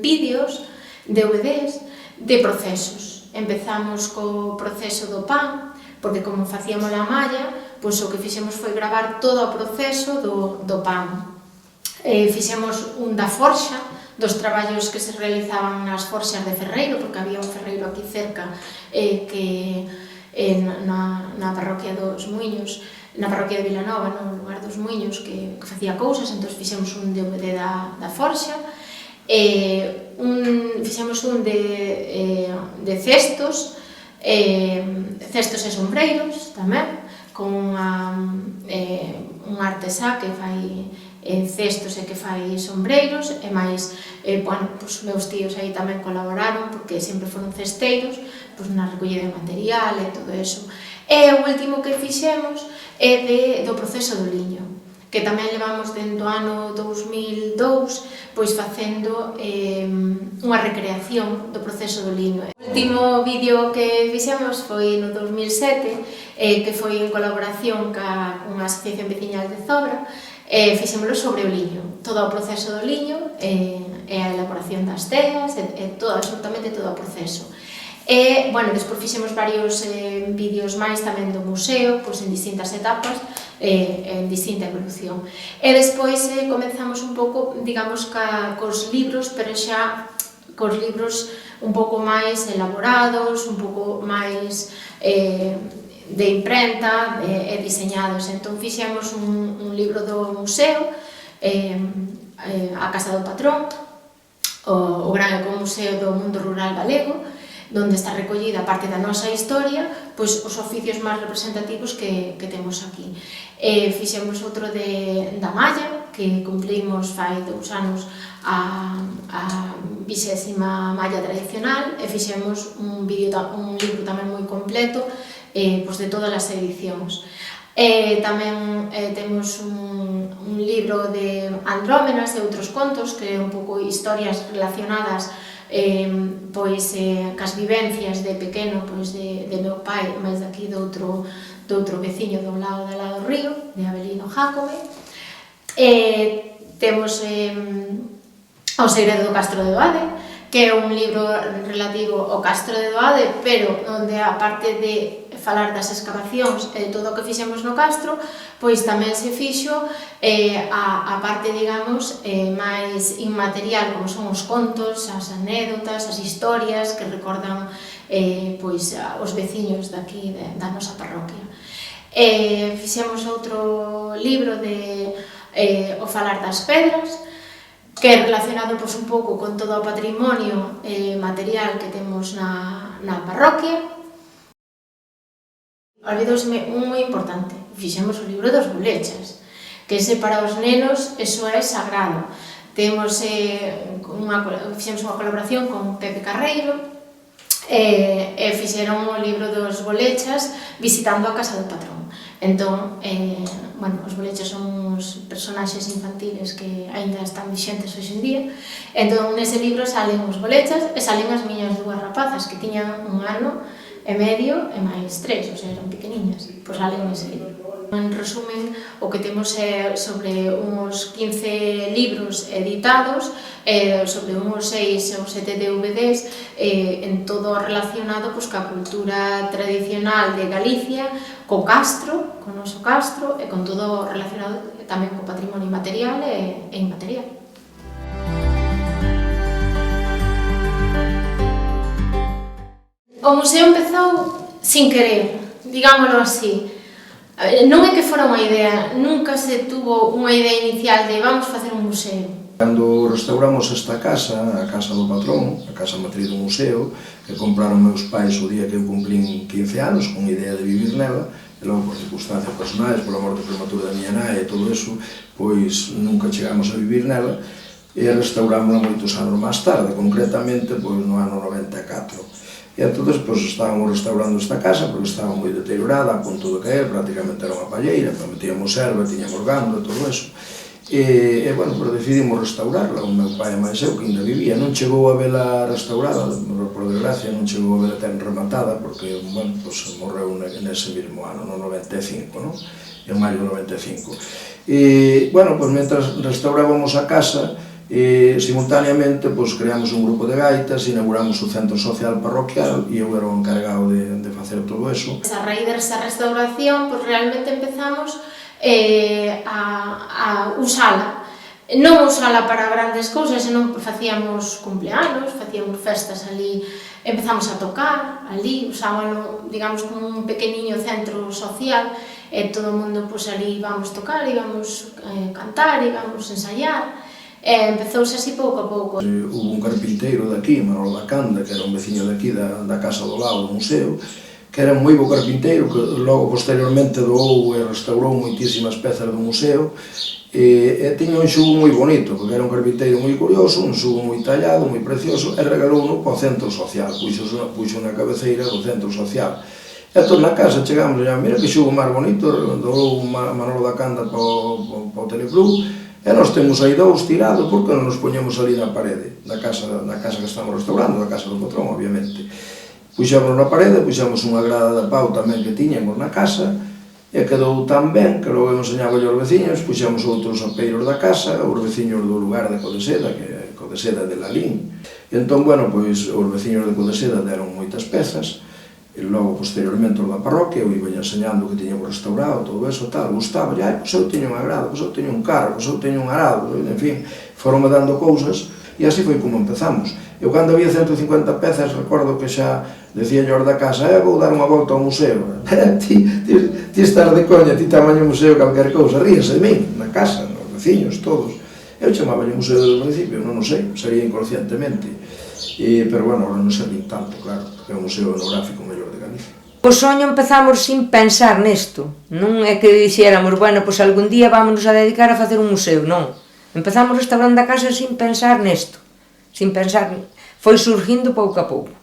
vídeos, DVDs, de procesos. Empezamos co proceso do pan, porque como facíamos a malla, o que fixemos foi gravar todo o proceso do pan. Fixemos un da forxa, dos traballos que se realizaban nas forxas de Ferreiro, porque había un ferreiro aquí cerca na parroquia dos Muiños, na parroquia de Vilanova, no lugar dos Muiños, que facía cousas, entón fixemos un DVD da forxa. Fixemos un de cestos e sombreiros tamén, con un artesá que fai cestos e que fai sombreiros, e máis, meus tíos aí tamén colaboraron, porque sempre foron cesteiros, na recollida de material e todo eso. E o último que fixemos é do proceso do liño, que tamén levamos dentro do ano 2002 facendo unha recreación do proceso do liño. O último vídeo que fixemos foi no 2007, que foi en colaboración ca unha asociación veciñal de Zobra, fixémoslo sobre o liño, todo o proceso do liño e a elaboración das teas e absolutamente todo o proceso. E, despois fixemos varios vídeos máis tamén do museo, en distintas etapas, en distinta evolución. E despois comenzamos un pouco, digamos, cos libros, pero xa cos libros un pouco máis elaborados, un pouco máis de imprenta e diseñados. Entón fixemos un libro do museo, a Casa do Patrón, o gran ecomuseo do mundo rural galego, onde está recollida parte da nosa historia, os oficios máis representativos que temos aquí. Fixemos outro da malla, que cumplimos fai 2 anos a 20ª malla tradicional, e fixemos un libro tamén moi completo de todas as edicións. Tamén temos un libro de Andrómenas e outros contos, que é un pouco historias relacionadas cas vivencias de pequeno de meu pai, máis daqui do outro veciño do lado do río, de Avelino Jácome. Temos O segredo do Castro de Doade, que é un libro relativo ao Castro de Doade, pero onde a parte de falar das excavacións e de todo o que fixemos no Castro, tamén se fixo a parte, digamos, máis inmaterial, como son os contos, as anécdotas, as historias que recordan os veciños daqui da nosa parroquia. Fixemos outro libro de O falar das pedras, que é relacionado un pouco con todo o patrimonio material que temos na parroquia. Olvidouseme un moi importante, fixemos o libro dos bolechas, que ese para os nenos, eso é sagrado. Fixemos unha colaboración con Pepe Carreiro, e fixeron o libro dos bolechas visitando a Casa do Patrón. Entón, os boliches son uns personaxes infantiles que aínda están vixentes hoxe en día. Entón, nese libro salen os bolechas e salen as miñas dúas rapazas que tiñan 1 ano e medio e máis 3, ou sea, eran pequeniñas. Pois salen nese libro. En resumen, o que temos é sobre uns 15 libros editados, sobre uns 6 ou 7 DVDs, en todo relacionado ca cultura tradicional de Galicia, co castro, co noso castro, e con todo relacionado tamén co patrimonio material e inmaterial. O museo empezou sin querer, digámoslo así. Non é que fora unha idea, nunca se tuvo unha idea inicial de vamos facer un museo. Cando restauramos esta casa, a casa do patrón, a casa matriz do museo, que compraron meus pais o día que eu cumplín 15 anos, con idea de vivir nela, e logo por circunstancias personais, pola morte prematura da miña nai e todo eso, pois nunca chegamos a vivir nela, e restaurámola moitos anos máis tarde, concretamente pois no ano 94. E entón, pois, estábamos restaurando esta casa, porque estaba moi deteriorada, a punto de caer, prácticamente era unha palleira, metíamos erva, tiñamos gando e todo eso. E, bueno, pues decidimos restaurarla, o meu pai e máis eu, que ainda vivía, non chegou a vela restaurada, por desgracia, non chegou a vela ten rematada, porque, bueno, pues morreu nese mesmo ano, no 95, non? En maio do 95. E, bueno, pues mentras restaurábamos a casa, simultaneamente creamos un grupo de gaitas, inauguramos o centro social parroquial e eu era o encargado de facer todo eso. A raíz desa restauración, realmente empezamos a usala. Non usala para grandes cousas, senón facíamos cumpleanos, facíamos festas ali, empezamos a tocar ali, usábalo, digamos, como un pequeniño centro social, e todo o mundo ali íbamos tocar, íbamos cantar, íbamos ensaiar. Empezouse así pouco a pouco. Hubo un carpinteiro daqui, Manolo da Canda, que era un veciño daqui da casa do lado do museo, que era un moi bo carpinteiro, que logo posteriormente doou e restaurou moitísimas pezas do museo, e tiña un xugo moi bonito, porque era un carpinteiro moi curioso, un xugo moi tallado, moi precioso, e regalouno para o centro social, puxo na cabeceira do centro social. E entón na casa chegamos e mira que xugo máis bonito, doou Manolo da Canda para o Teleclub, e nós temos aí dous tirados, porque non nos poñemos ali na parede da casa que estamos restaurando, da casa do patrón, obviamente. Puxemos na parede, puxemos unha grada de pau tamén que tiñamos na casa, e quedou tan ben que logo enseñaba aos veciños, puxemos outros apeiros da casa, os veciños do lugar de Codeseda, que é Codeseda de Lalín. E entón, bueno, pois os veciños de Codeseda deron moitas pezas, e logo, posteriormente, os da parroquia, eu iba enseñando que tiñamos restaurado, todo eso, tal, gustaba, e, pois eu teño unha grada, pois eu teño un carro, pois eu teño un arado, en fin, foronme dando cousas, e así foi como empezamos. Eu, cando había 150 pezas, recordo que xa decía yo da casa, vou dar unha volta ao museo. Ti estás de coña, ti tamaño museo calquer cousa, ríase de min, na casa, nos veciños, todos. Eu chamaba o museo desde o principio, non o sei, sería inconscientemente. Pero, bueno, agora non servín tanto, claro, porque é o museo etnográfico mellor de Galicia. O soño empezamos sin pensar nesto, non é que dixéramos, bueno, pois algún día vámonos a dedicar a facer un museo, non. Empezamos restaurando a casa sin pensar nesto, sin pensar, foi surgindo pouco a pouco.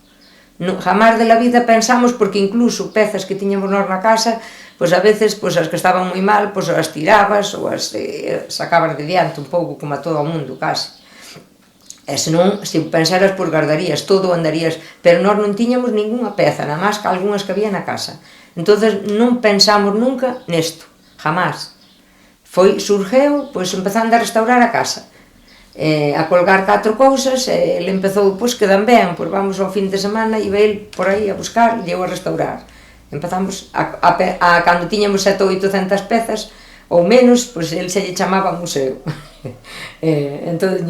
Jamás de la vida pensamos, porque incluso pezas que tiñamos nós na casa, pois a veces as que estaban moi mal, pois as tirabas ou as sacabas de diante un pouco, como a todo o mundo, casi. E senón, se pensaras, pois guardarías, todo andarías, pero nós non tiñamos ninguna peza, nada máis que algunhas que había na casa. Entonces non pensamos nunca nesto, jamás. Surgeu, pois empezando a restaurar a casa, a colgar 4 cousas, e ele empezou, pois quedan ben, pois vamos ao fin de semana, iba ele por aí a buscar, e eu a restaurar. Empezamos, cando tiñamos 7 ou 800 pezas, ou menos, pois ele se lle chamaba museo. Entón,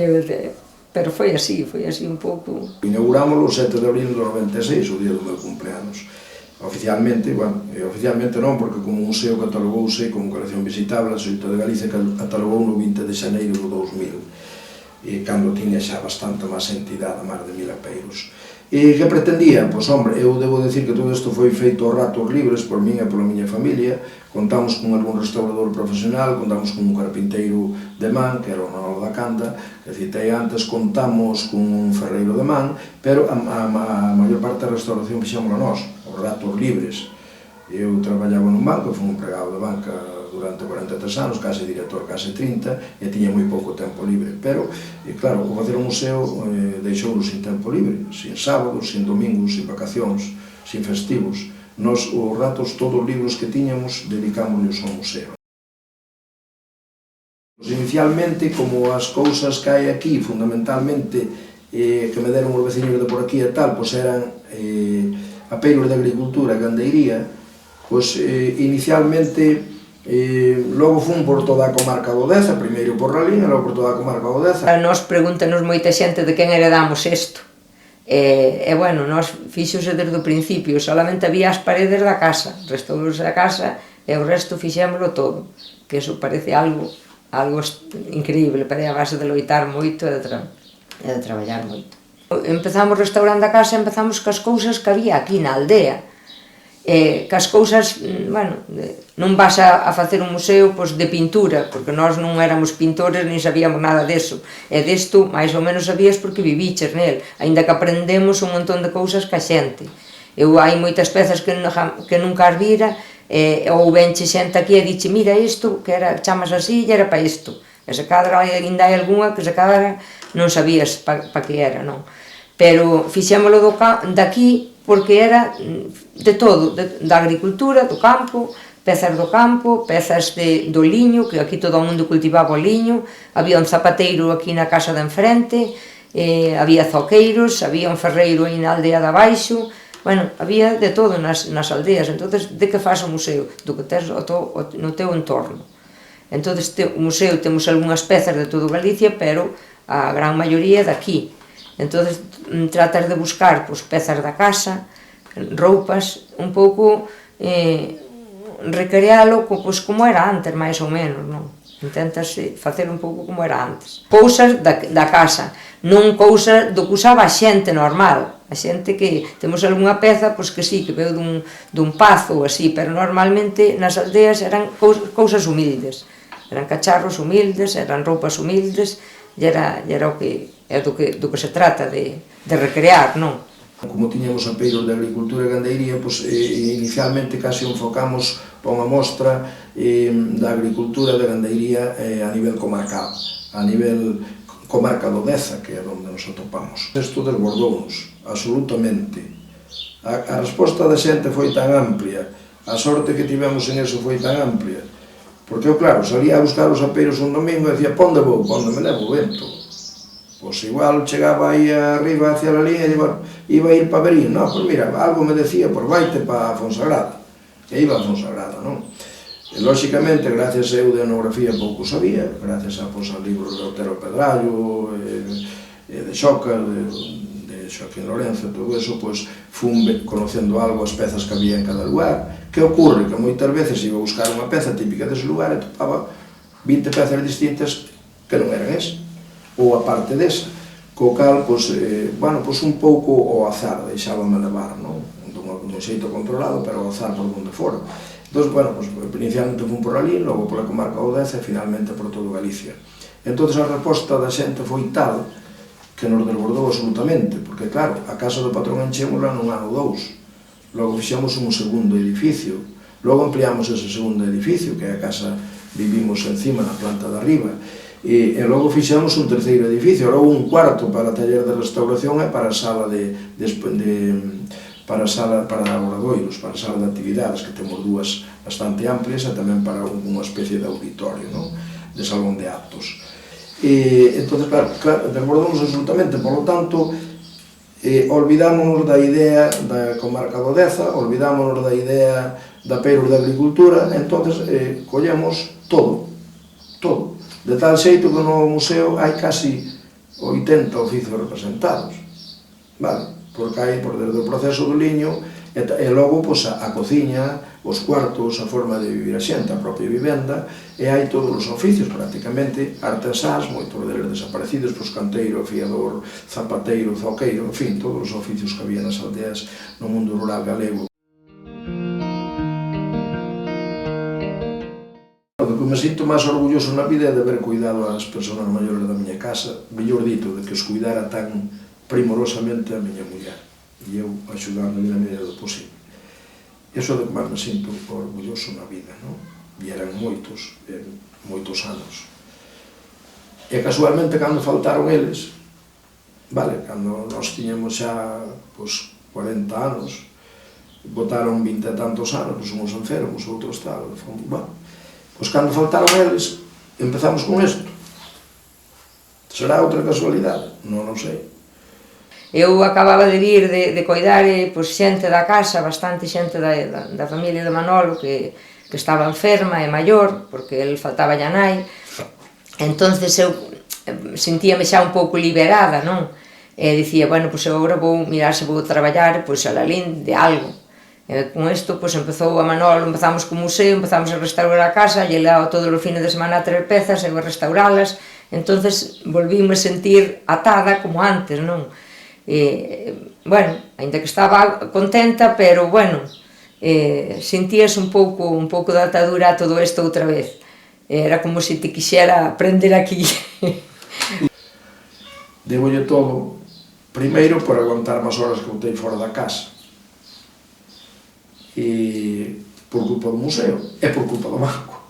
pero foi así un pouco. Inaugurámoslo o 7 de abril do 96, o día do meu cumpleanos. Oficialmente, bueno, oficialmente non, porque como museo catalogouse como colección visitable, a Xunta de Galicia catalogou no 20 de xaneiro do 2000, e cando tiña xa bastante máis entidade, máis de 1000 apeiros. E que pretendía? Pois, hombre, eu debo decir que todo isto foi feito aos ratos libres por min e pola miña familia. Contamos con algún restaurador profesional, contamos con un carpinteiro de man, que era o Manolo da Canda, que citei antes, contamos con un ferreiro de man, pero a maior parte da restauración fixámola nós, aos ratos libres. Eu traballaba nun banco, fui un empregado de banca durante 43 anos, case director, case 30, e tiña moi pouco tempo libre. Pero, claro, o facer un museo deixounos sin tempo libre, sin sábados, sin domingos, sin vacacións, sin festivos. Nos, os ratos, todos os libros que tiñamos, dedicámoslos ao museo. Inicialmente, como as cousas que hai aquí, fundamentalmente, que me deron os veciños de por aquí e tal, pois eran apeiros de agricultura e gandeiría, pois inicialmente logo fun por toda a comarca do Deza, primeiro por Ralín e logo por toda a comarca do Deza. A nos pregúntanos moita xente de quen heredamos isto. E bueno, nos fixose desde o principio, solamente había as paredes da casa, restaurouse a casa e o resto fixémoslo todo, que iso parece algo increíble, pero é a base de loitar moito e de traballar moito. Empezamos restaurando a casa, empezamos cas cousas que había aquí na aldea, cas cousas, bueno, non vas a facer un museo de pintura, porque nós non éramos pintores ni sabíamos nada deso, e desto máis ou menos sabías porque viviches nel, aínda que aprendemos un montón de cousas ca xente. Hai moitas pezas que nunca as vira, ou venche xente aquí e dixe, mira isto, que chamas así e era pa isto. E se cadra ainda hai algunha que se cadra non sabías pa que era, non? Pero fixémolo daqui porque era de todo, da agricultura, do campo, pezas do campo, pezas do liño, que aquí todo o mundo cultivaba o liño, había un zapateiro aquí na casa de enfrente, había zoqueiros, había un ferreiro aí na aldea de abaixo, bueno, había de todo nas aldeas. Entonces, de que faz o museo? Do que tes no teu entorno. Entonces, o museo temos algunhas pezas de todo Galicia, pero a gran maioría daqui. Entonces, tratas de buscar pezas da casa, roupas, un pouco recrealo como era antes, máis ou menos, non? Intentas facer un pouco como era antes. Cousas da casa, non cousas do que usaba a xente normal. A xente que temos algunha peza, pois que sí, que veu dun pazo ou así, pero normalmente nas aldeas eran cousas humildes. Eran cacharros humildes, eran roupas humildes, e era o que é do que se trata de recrear, non? Como tiñamos apeiros de agricultura e gandeiría, inicialmente case enfocamos para unha mostra da agricultura e da gandeiría a nivel comarcal, a nivel comarca do Deza, que é onde nos atopamos. Isto desbordounos, absolutamente. A resposta da xente foi tan amplia, a sorte que tivemos en eso foi tan amplia, porque eu, claro, salía a buscar os apeiros un domingo e dicía, ponde vou, ponde me levo o vento. Pois igual chegaba aí arriba hacia a liña e iba a ir para Verín, non, pois mira, algo me decía, pois vaite para Fonsagrada, e iba a Fonsagrada, non? E, lóxicamente, gracias a eu de etnografía pouco sabía, gracias a libros de Otero Pedrallo, de Xoca, de Xoaquín Lorenzo, todo eso, pois fun conocendo algo as pezas que había en cada lugar. Que ocorre? Que moitas veces iba a buscar unha peza típica dese lugar e topaba 20 pezas distintas que non eran esa, ou a parte desa, co cal, pois, un pouco ao azar deixábame levar, non? Dun xeito controlado, pero ao azar por onde fora. Entón, inicialmente fun por ali, logo pola comarca do Deza e finalmente por todo Galicia. Entón, a resposta da xente foi tal que nos desbordou absolutamente, porque, claro, a casa do patrón enchémola nun ano 2, logo fixemos un segundo edificio, logo ampliamos ese segundo edificio, que é a casa vivimos encima na planta de arriba, e logo fixemos un terceiro edificio, logo un cuarto para taller de restauración e para a sala para obradoiros, para a sala de actividades, que temos dúas bastante amplias, e tamén para unha especie de auditorio, de salón de actos. Entón, claro, desbordamos absolutamente, por lo tanto, olvidámonos da idea da comarca do Deza, olvidámonos da idea da peiros de agricultura, entón, collemos todo, de tal xeito que no museo hai casi 80 oficios representados, vale? Porque hai, desde o proceso do liño, e logo a cociña, os cuartos, a forma de vivir a xente, a propia vivenda, e hai todos os oficios, prácticamente, artesás, moitos deles desaparecidos, canteiro, fiador, zapateiro, zoqueiro, en fin, todos os oficios que había nas aldeas no mundo rural galego. O que me sinto máis orgulloso na vida é de haber cuidado ás persoas maiores da miña casa, mellor dito, de que os cuidara tan primorosamente a miña muller, e eu axudando na medida do posible. Iso de que máis me sinto orgulloso na vida, non? E eran moitos anos. E casualmente, cando faltaron eles, vale, cando nós tiñamos xa 40 anos, botaron 20 e tantos anos, uns enfermos, outros tal, bueno, cando faltaron eles, empezamos con isto. Será outra casualidade? Non sei. Eu acababa de vir de coidar xente da casa, bastante xente da familia de Manolo que estaba enferma e maior, porque el faltaba a nai. Entonces eu sentíame xa un pouco liberada, non? E dicía, bueno, eu agora vou mirar se vou traballar a Lalín de algo. E con isto empezou a Manolo, empezamos co museo, empezamos a restaurar a casa, e lá todos os fines de semana a traer pezas e a restauralas. Entonces volvíme a sentir atada como antes, non? Bueno, ainda que estaba contenta, pero bueno, sentías un pouco de atadura a todo isto outra vez. Era como se te quixera prender aquí. Debolle todo, primeiro por aguantar as horas que botei fora da casa, e por culpa do museo, e por culpa do banco.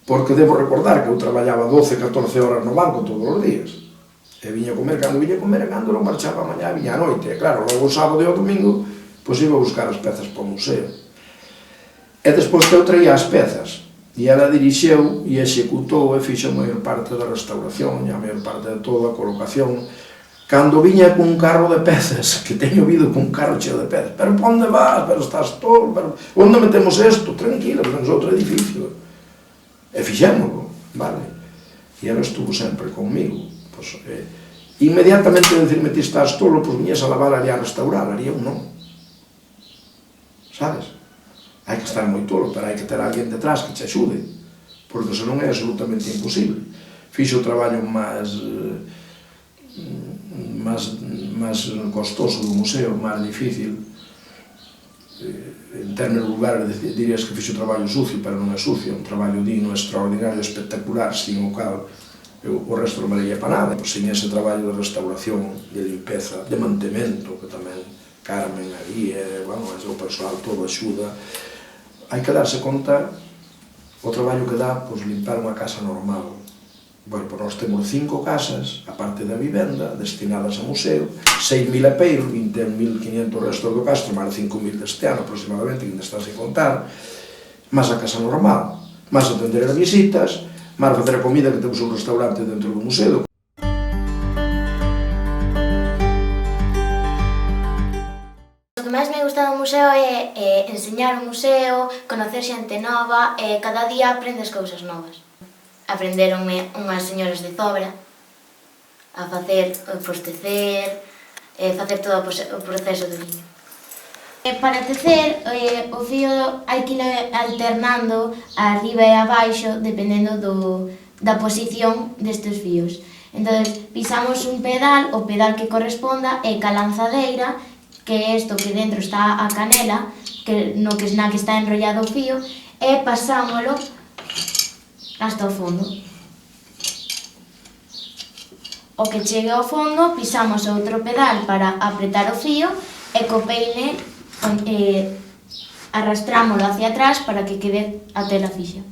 Porque debo recordar que eu traballaba 12, 14 horas no banco todos os días. E viña comer, cando non marchaba a mañá, viña a noite. E claro, logo o sábado e o domingo, iba a buscar as pezas para o museo. E despois que eu traía as pezas, e ela dirixeu e executou e fixo a maior parte da restauración e a maior parte de toda a colocación. Cando viña cun carro de pezas, que teño vido cun carro cheo de pezas, pero pa onde vas, pero estás todo, pero onde metemos isto? Tranquila, temos outro edificio. E fixémoslo, vale? E ela estuvo sempre conmigo. Inmediatamente de dicirme ti estás tolo, viñes a lavar ali a restaurar, ali eu non. Sabes? Hai que estar moi tolo, pero hai que ter alguén detrás que te axude, porque senón é absolutamente imposible. Fixo o traballo máis costoso do museo, máis difícil. En términos vulgares dirías que fixo o traballo sucio, pero non é sucio, un traballo digno, extraordinario, espectacular, sin o cal o resto non valía para nada. Sin ese traballo de restauración, de limpeza, de mantemento, que tamén Carmen ali, o persoal todo axuda, hai que darse conta o traballo que dá limpar unha casa normal. Bueno, nós temos 5 casas, a parte da vivenda, destinadas a museo, 6.000 apeiros, 21.500 restos do Castro, máis de 5.000 deste ano aproximadamente, que ainda está sin contar, máis a casa normal, máis atender as visitas, máis facer a comida, que temos un restaurante dentro do museo. O que máis me gusta do museo é enseñar o museo, conocer xente nova e cada día aprendes cousas novas. Aprenderonme unhas señoras de Zobra a facer o postecer, facer todo o proceso do viño. Para tecer, o fío hai que ir alternando arriba e abaixo dependendo da posición destes fíos. Entón, pisamos un pedal, o pedal que corresponda é ca lanzadeira, que é isto que dentro está a canela, na que está enrollado o fío, e pasámolo hasta o fondo. O que chegue ao fondo, pisamos outro pedal para apretar o fío e co peine arrastrámolo hacia atrás para que quede a tela fixa.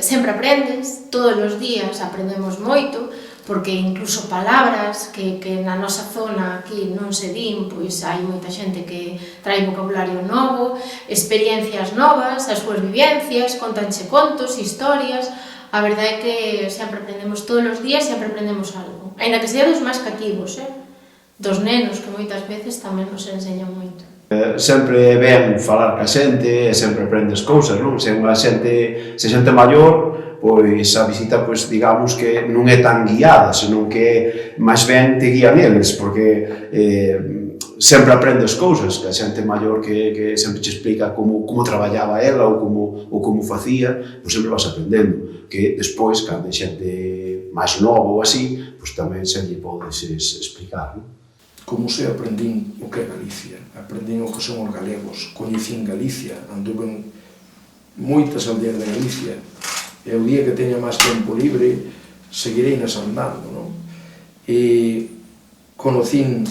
Sempre aprendes, todos os días aprendemos moito, porque incluso palabras que na nosa zona aquí non se din, pois hai moita xente que trae vocabulario novo, experiencias novas, as súas vivencias, contanche contos, historias. A verdade é que sempre aprendemos todos os días, sempre aprendemos algo. Ainda que sea dos máis cativos, dos nenos, que moitas veces tamén nos enseñan moito. Sempre é ben falar ca xente e sempre aprendes cousas, non? Se xente maior, pois a visita, digamos que non é tan guiada, senón que máis ben te guían eles, porque sempre aprendes cousas, que a xente maior que sempre te explica como traballaba ela ou como facía, pois sempre vas aprendendo, que despois, cando hai xente máis nova ou así, pois tamén se lle podes explicar, non? Co museo aprendín o que é Galicia, aprendín o que son os galegos, coñecín Galicia, anduven moitas aldeas de Galicia, e o día que teña máis tempo libre seguirei nas andando, non? E conocín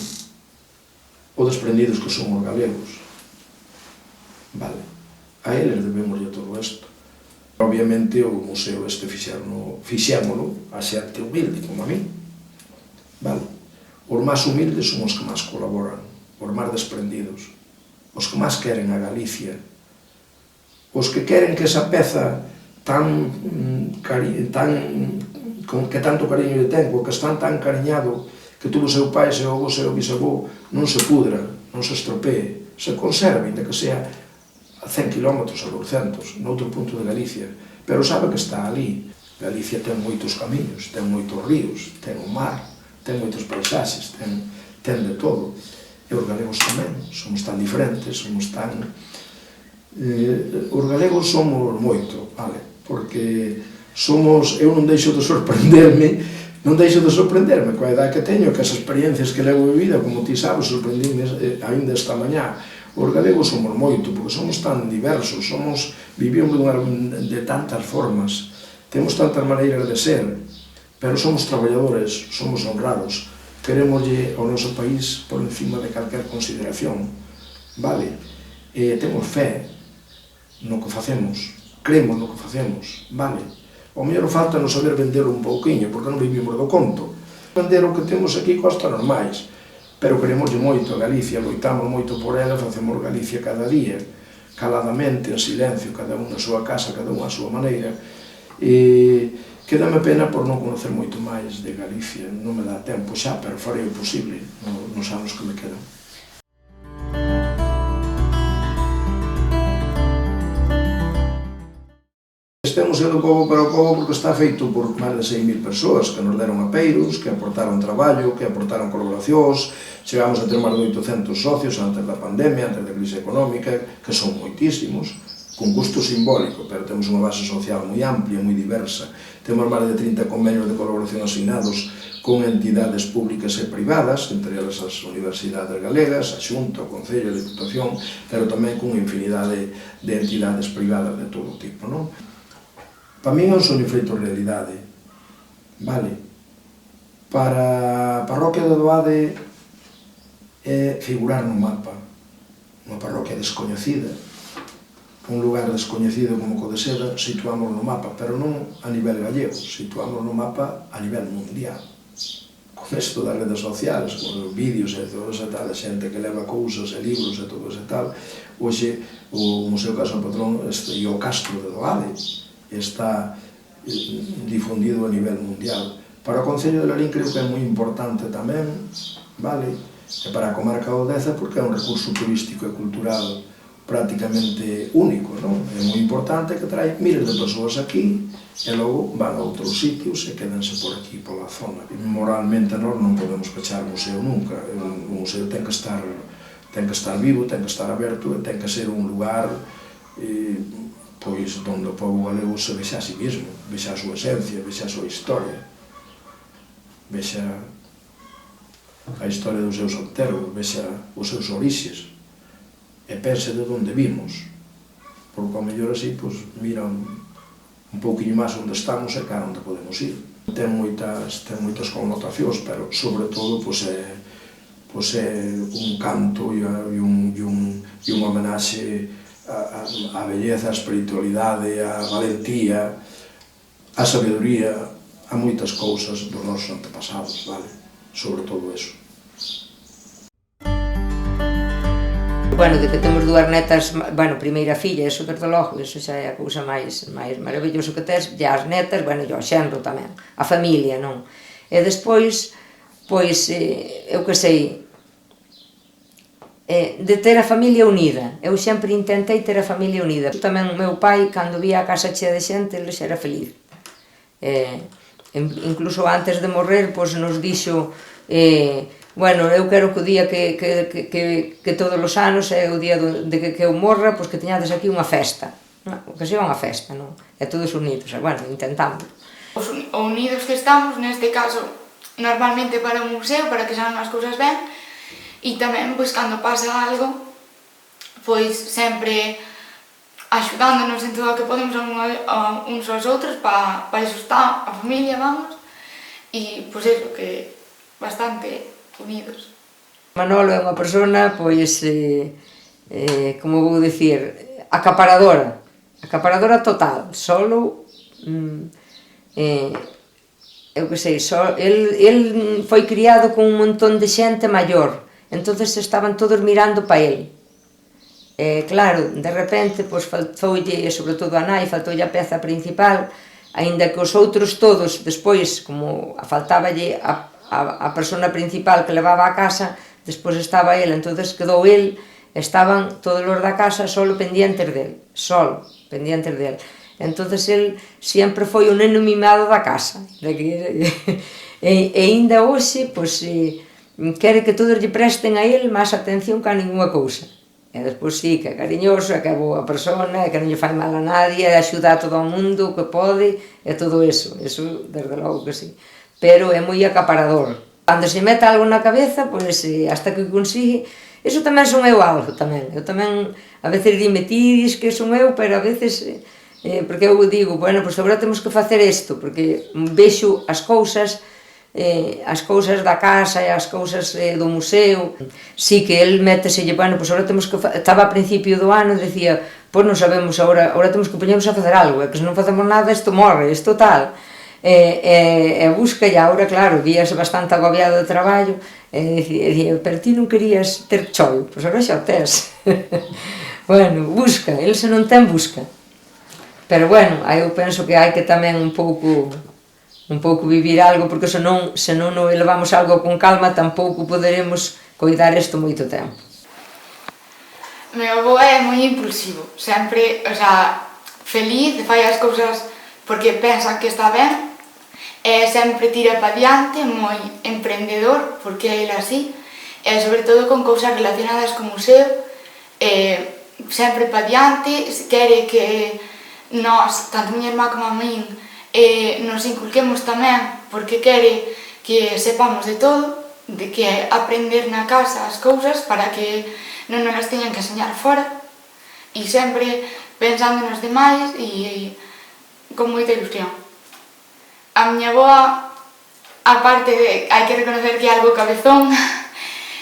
o desprendidos que son os galegos, vale, a eles debemos todo isto. Obviamente o museo este fixémolo a xente humilde como a mí, vale? Os máis humildes son os que máis colaboran, os máis desprendidos, os que máis queren a Galicia, os que queren que esa peza que tanto cariño lle ten, que están tan cariñado que tuvo o seu pai, seu avó, seu bisavó, non se pudra, non se estropee, se conserve, ainda que sea a 100 km, a 200, noutro punto de Galicia, pero sabe que está ali. Galicia ten moitos camiños, ten moitos ríos, ten o mar, ten moitos paisaxes, ten de todo. E os galegos tamén, somos tan diferentes, somos tan... Os galegos somos moito, vale? Porque somos... Eu non deixo de sorprenderme coa edad que teño, que as experiencias que levo vivida, como ti sabes, sorprendíme ainda esta mañá. Os galegos somos moito, porque somos tan diversos, vivimos de tantas formas, temos tantas maneiras de ser, pero somos traballadores, somos honrados, queremoslle ao noso país por encima de calquer consideración, vale? E temos fé no que facemos, cremos no que facemos, vale? O mellor falta non saber vender un pouquiño, porque non vivimos do conto. Vender o que temos aquí costa normais, pero queremoslle moito a Galicia, loitamos moito por ela, facemos Galicia cada día, caladamente, en silencio, cada un na súa casa, cada un á súa maneira, e quédame pena por non conocer moito máis de Galicia, non me dá tempo xa, pero farei o posible nos anos que me quedan. Este museo do pobo para o pobo porque está feito por máis de 6.000 persoas que nos deron apeiros, que aportaron traballo, que aportaron colaboracións. Chegamos a ter máis de 800 socios antes da pandemia, antes da crise económica, que son moitísimos, con custo simbólico, pero temos unha base social moi amplia, moi diversa. Temos máis de 30 convenios de colaboración asignados con entidades públicas e privadas, entre elas as universidades galegas, a Xunta, o Concello, a Diputación, pero tamén con infinidade de entidades privadas de todo tipo, non? Para min é un soño feito realidade, vale? Para a parroquia de Doade é figurar no mapa, unha parroquia descoñecida, un lugar descoñecido como Codeseda, situamos no mapa, pero non a nivel gallego, situamos no mapa a nivel mundial. Con isto das redes sociales, con os vídeos e todo ese tal, xente que leva cousas e libros e todo ese tal, hoxe o Museo Casa do Patrón e o Castro de Doade está difundido a nivel mundial. Para o Concello de Lalín creo que é moi importante tamén, vale? E para a comarca do Deza porque é un recurso turístico e cultural prácticamente único, non? É moi importante que trae miles de persoas aquí e logo van a outros sitios e quedanse por aquí, pola zona. Moralmente nós non podemos pechar o museo nunca. O museo ten que estar vivo, ten que estar aberto e ten que ser un lugar pois onde o pobo galego se vexa a si mesmo, vexa a súa esencia, vexa a súa historia, vexa a historia dos seus enterros, vexa os seus orixes, e pense de onde vimos, porque ao mellor así, pois, mira un pouquinho máis onde estamos e cara onde podemos ir. Ten moitas connotacións, pero, sobre todo, pois é un canto e unha homenaxe a belleza, a espiritualidade, a valentía, a sabedoría, a moitas cousas dos nosos antepasados, vale? Sobre todo eso. Bueno, de que temos dúas netas, bueno, primeira filla, eso desde logo, eso xa é a cousa máis maravilloso que tes, e as netas, bueno, e o xenro tamén, a familia, non? E despois, pois, eu que sei, de ter a familia unida. Eu sempre intentei ter a familia unida. Tamén o meu pai, cando vía a casa chea de xente, ele xa era feliz. Incluso antes de morrer, pois nos dixo, bueno, eu quero que o día que todos os anos é o día de que eu morra, pois que teñades aquí unha festa. Que sea unha festa, non? E todos unidos, bueno, intentamos. Os unidos que estamos, neste caso, normalmente para un museo, para que salgan as cousas ben, e tamén, pois, cando pasa algo, pois, sempre axudándonos en todo o que podemos uns aos outros, para iso está a familia, vamos, e, pois eso, que bastante unidos. Manolo é unha persona, pois, como vou dicir, acaparadora total, solo, eu que sei, el foi criado con un montón de xente maior, entonces estaban todos mirando pa el. Claro, de repente, pois, faltoulle, sobre todo a nai, faltoulle a peza principal, aínda que os outros todos, despois, como faltáballe a persona principal que levaba a casa, despois estaba el, entonces quedou el, estaban todos os da casa solo pendientes del, entonces el sempre foi o neno mimado da casa, e aínda hoxe, pois, quere que todos lle presten a el máis atención que a ninguna cousa. E despois sí, que é cariñoso, que é boa persona, que non lle fai mal a nadie, axuda a todo o mundo que pode, e todo eso, desde logo que sí. Pero é moi acaparador. Cando se mete algo na cabeza, pois hasta que consigue, eso tamén son eu algo tamén. Eu tamén, a veces dime, ti dis que son eu, pero a veces, porque eu digo, bueno, pois agora temos que facer isto, porque vexo as cousas da casa e as cousas do museo. Sí que el méteselle, bueno, pois agora temos que... Estaba a principio do ano, decía, pois non sabemos, agora temos que poñernos a facer algo, e que se non facemos nada, isto morre, isto tal. E busca, e agora, claro, víase bastante agobiado de traballo, e dicía, pero ti non querías ter choio, pois agora xa o tes. Bueno, busca, el se non ten, busca. Pero bueno, eu penso que hai que tamén un pouco vivir algo, porque se non nos levamos algo con calma, tampouco poderemos coidar isto moito tempo. Meu avó é moi impulsivo, sempre, o sea, feliz, fai as cousas porque pensa que está ben, e sempre tira pa diante, moi emprendedor, porque é ele así, e sobre todo con cousas relacionadas co museo, sempre pa diante, quere que nós, tanto miña irmá como a min, nos inculquemos tamén, porque quere que sepamos de todo, de que aprender na casa as cousas para que non nos las teñan que enseñar fora, e sempre pensando nos demais e con moita ilusión. A miña avoa, aparte de, hai que reconocer que é algo cabezón,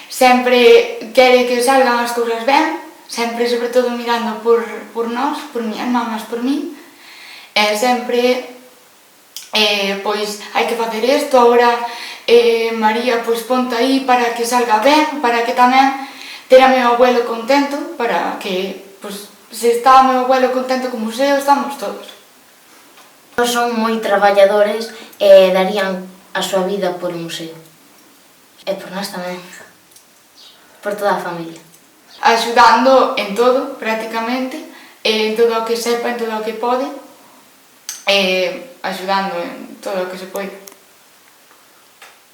sempre quere que salgan as cousas ben, sempre, sobre todo, mirando por nós, por miñas mamas, por min, e sempre, pois, hai que facer isto, agora María, pois, ponte aí para que salga ben, para que tamén ter a meu abuelo contento, para que, pois, se está o meu abuelo contento co museo, estamos todos. Son moi traballadores e darían a súa vida por o museo. E por nós tamén. Por toda a familia. Axudando en todo, prácticamente, en todo o que sepa, en todo o que pode, axudando en todo o que se pode.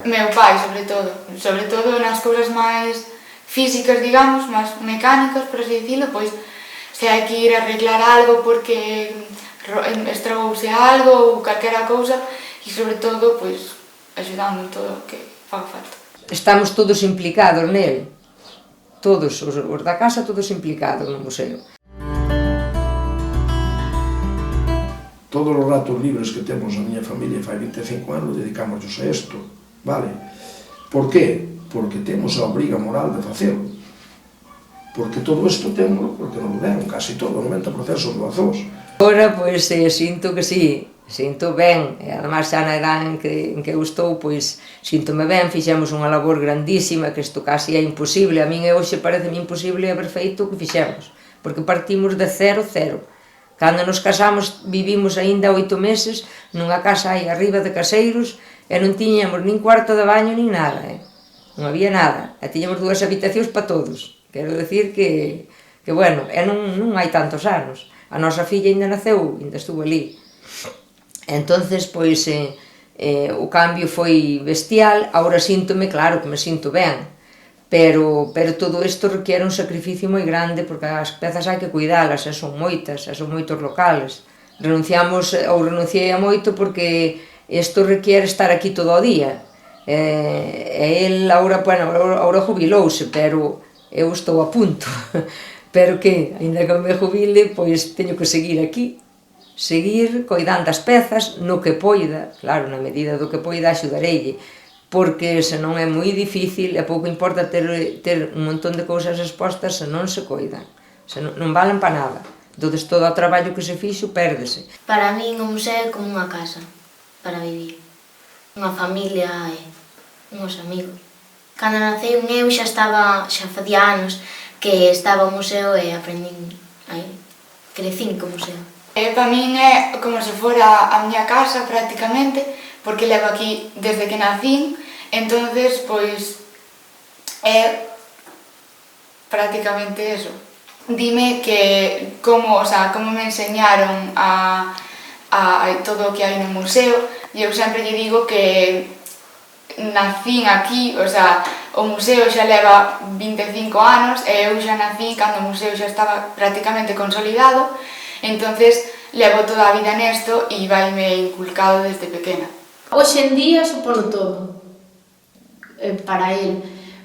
Meu pai, sobre todo nas cousas máis físicas, digamos, máis mecánicas, por así dicilo, pois se hai que ir a arreglar algo porque estragouse algo ou calquera cousa, e sobre todo, pois, axudando en todo o que faga falta. Estamos todos implicados nel, todos, os da casa, todos implicados no museo. Todos os ratos libres que temos a miña familia fai 25 anos dedicámonos a isto, vale? Por qué? Porque temos a obriga moral de facelo. Porque todo isto temos, porque nos deron casi todo, 90% son doazós. Agora, pois, sinto que sí, sinto ben, e además xa na edad en que eu estou, pois, síntome ben, fixemos unha labor grandísima, que isto casi é imposible, a min hoxe pareceme imposible haber feito o que fixemos, porque partimos de 0. Cando nos casamos vivimos aínda 8 meses nunha casa aí arriba de Caseiros e non tiñamos nin cuarto de baño nin nada, non había nada, e tiñamos 2 habitacións para todos. Quero dicir que bueno, e non hai tantos anos. A nosa filla ainda naceu, ainda estuvo ali. Entonces, pois, o cambio foi bestial, agora síntome, claro que me sinto ben, pero todo isto requiere un sacrificio moi grande, porque as pezas hai que cuidalas, e son moitas, e son moitos locales. Renunciei a moito porque isto requiere estar aquí todo o día. E el agora jubilouse, pero eu estou a punto. pero que, ainda que me jubile, pois teño que seguir aquí, seguir coidando as pezas no que poida, claro, na medida do que poida axudareille, porque senón é moi difícil e pouco importa ter un montón de cousas expostas se non se coidan, non valen para nada. Entón, todo o traballo que se fixo pérdese. Para min o museo é como unha casa para vivir, unha familia e uns amigos. Cando naceu eu xa facía anos que estaba o museo e aprendín aí, crecín co museo. Para min é como se fora a miña casa prácticamente, porque levo aquí desde que nacín, entonces pois é prácticamente eso. Dime que como me enseñaron a todo o que hai no museo, e eu sempre lle digo que nacín aquí, o museo xa leva 25 anos e eu xa nacín cando o museo xa estaba prácticamente consolidado, entonces levo toda a vida nesto e vaime inculcado desde pequena. Hoxe en día supono todo para el,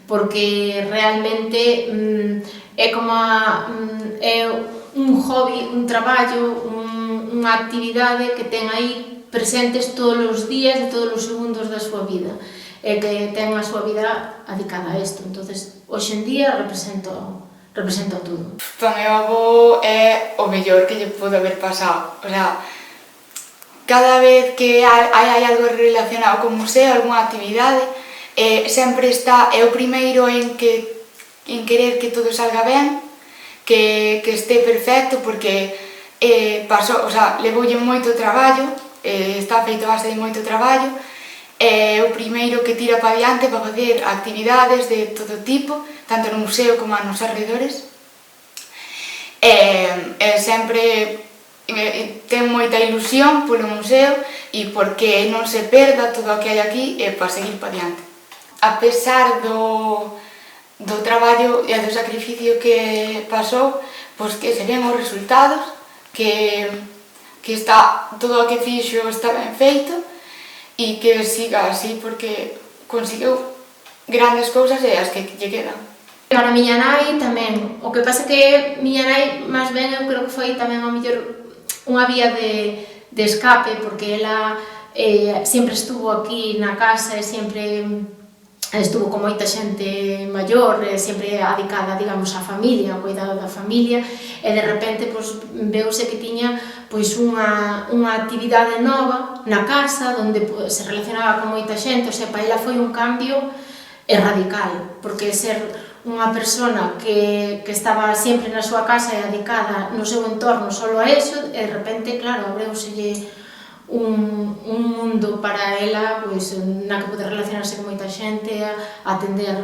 porque realmente é como é un hobby, un traballo, unha actividade que ten aí presentes todos os días e todos os segundos da súa vida, e que ten a súa vida adicada a isto. Entonces, hoxe en día representa todo. Para meu avó é o mellor que lle pode haber pasado. Cada vez que hai algo relacionado con museo, algunha actividade, sempre é o primeiro en querer que todo salga ben, que este perfecto, porque levoulle moito traballo, está feito a base de moito traballo, é o primeiro que tira para diante para facer actividades de todo tipo, tanto no museo como nos arredores, sempre ten moita ilusión polo museo e porque non se perda todo o que hai aquí para seguir para diante. A pesar do traballo e do sacrificio que pasou, pois que se ven os resultados, que está todo o que fixo está ben feito e que siga así porque conseguiu grandes cousas e as que lle quedan. Para a miña nai tamén, o que pasa que miña nai máis ben eu creo que foi tamén ao mellor unha vía de escape, porque ela sempre estuvo aquí na casa e sempre estuvo con moita xente maior, sempre adicada, digamos, á familia, ao cuidado da familia, e de repente veuse que tiña unha actividade nova na casa, onde se relacionaba con moita xente, o sea, para ela foi un cambio radical, porque ser unha persona que estaba sempre na súa casa e adicada no seu entorno solo a eso, e de repente, claro, abreuselle un mundo para ela na que poder relacionarse con moita xente, atender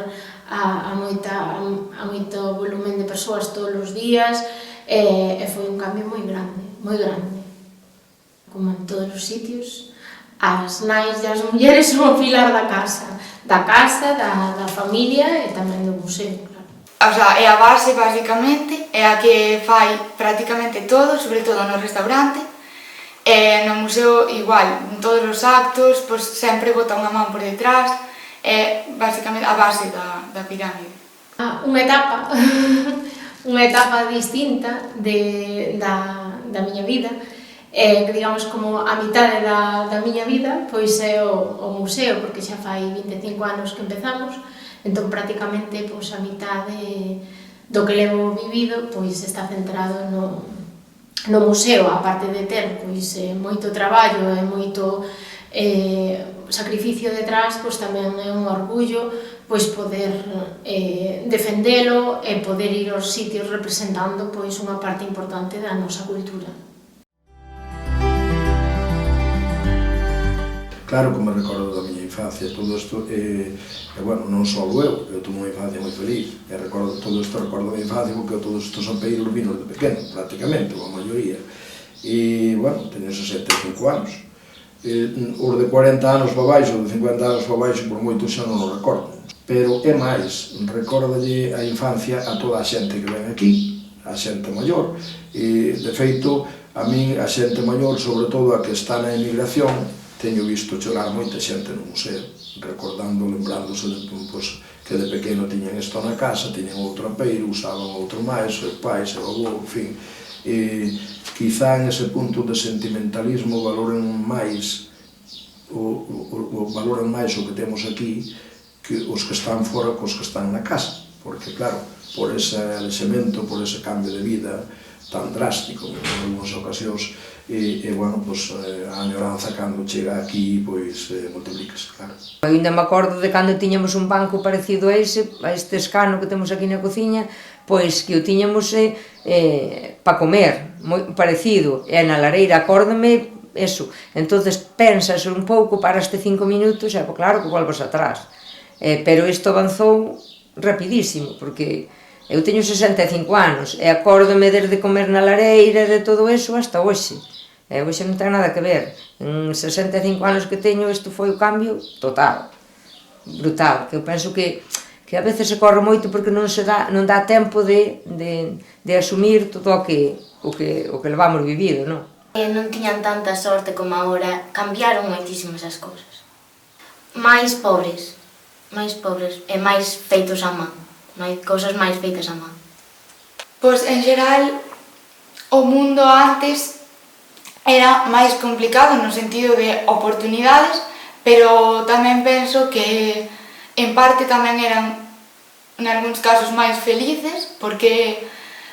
a moito volumen de persoas todos os días, e foi un cambio moi grande, moi grande. Como en todos os sitios, as nais e as mulleres son o pilar da casa, da familia e tamén do museo, claro. É a base, basicamente, é a que fai prácticamente todo, sobre todo no restaurante, e no museo igual, en todos os actos, sempre bota unha man por detrás, é basicamente a base da pirámide. Unha etapa distinta da miña vida, que digamos como a mitade da miña vida pois é o museo, porque xa fai 25 anos que empezamos, entón prácticamente a mitade do que levo vivido pois está centrado no museo, aparte de ter moito traballo e moito sacrificio detrás, pois tamén é un orgullo poder defendelo e poder ir aos sitios representando unha parte importante da nosa cultura. Claro que me recordo da miña infancia, todo isto, bueno, non só eu tuve unha infancia moi feliz, e recordo todo isto, recordo a miña infancia porque todos estos ampeiros vinos de pequeno, prácticamente, ou a maioría, e, bueno, teño 65 anos, os de 40 anos para baixo, os de 50 anos para baixo, por moito xa non o recordo, pero é máis, recordalle a infancia a toda a xente que ven aquí, a xente maior, e, de feito, a min, a xente maior, sobre todo a que está na emigración, teño visto chorar moita xente no museo, recordando, lembrándose de, pues, que de pequeno tiñan isto na casa, tiñan outro apeiro, usaban outro máis, seu pai, seu avó, en fin. E quizá en ese punto de sentimentalismo valoren máis o que temos aquí que os que están fora cos que están na casa, porque claro, por ese alexamento, por ese cambio de vida tan drástico en algunhas ocasións, e bueno, pois, a añoranza cando chega aquí, pois, multiplícase, claro. Eu ainda me acordo de cando tiñamos un banco parecido a este escano que temos aquí na cociña, pois que o tiñamos para comer, moi parecido, e na lareira, acórdome, eso, entonces pensas un pouco, paraste 5 minutos, e claro que volves atrás, pero isto avanzou rapidísimo, porque eu teño 65 anos, e acórdome desde comer na lareira, de todo eso, hasta hoxe. Hoxe non ten nada que ver. En 65 anos que teño, isto foi o cambio total, brutal, que eu penso que a veces se corre moito porque non dá tempo de asumir todo o que levamos vivido, non? Non tiñan tanta sorte como agora, cambiaron moitísimas as cousas. Mais pobres, e máis feitos a man, cousas máis feitas a man. Pois, en xeral, o mundo antes era máis complicado no sentido de oportunidades, pero tamén penso que en parte tamén eran en algúns casos máis felices porque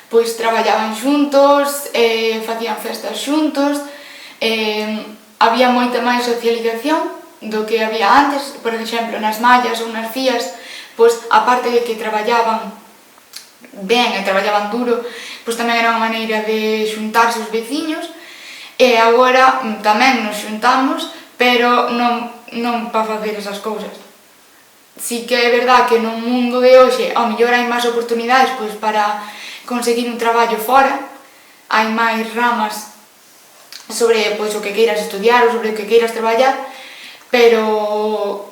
pois traballaban xuntos, facían festas xuntos, había moita máis socialización do que había antes, por exemplo, nas mallas ou nas fías, pois aparte de que traballaban ben e traballaban duro, pois tamén era unha maneira de xuntarse os veciños. E agora tamén nos xuntamos, pero non para facer esas cousas. Si que é verdad que no mundo de hoxe ao mellor hai máis oportunidades pois para conseguir un traballo fora, hai máis ramas sobre pois o que queiras estudiar ou sobre o que queiras traballar, pero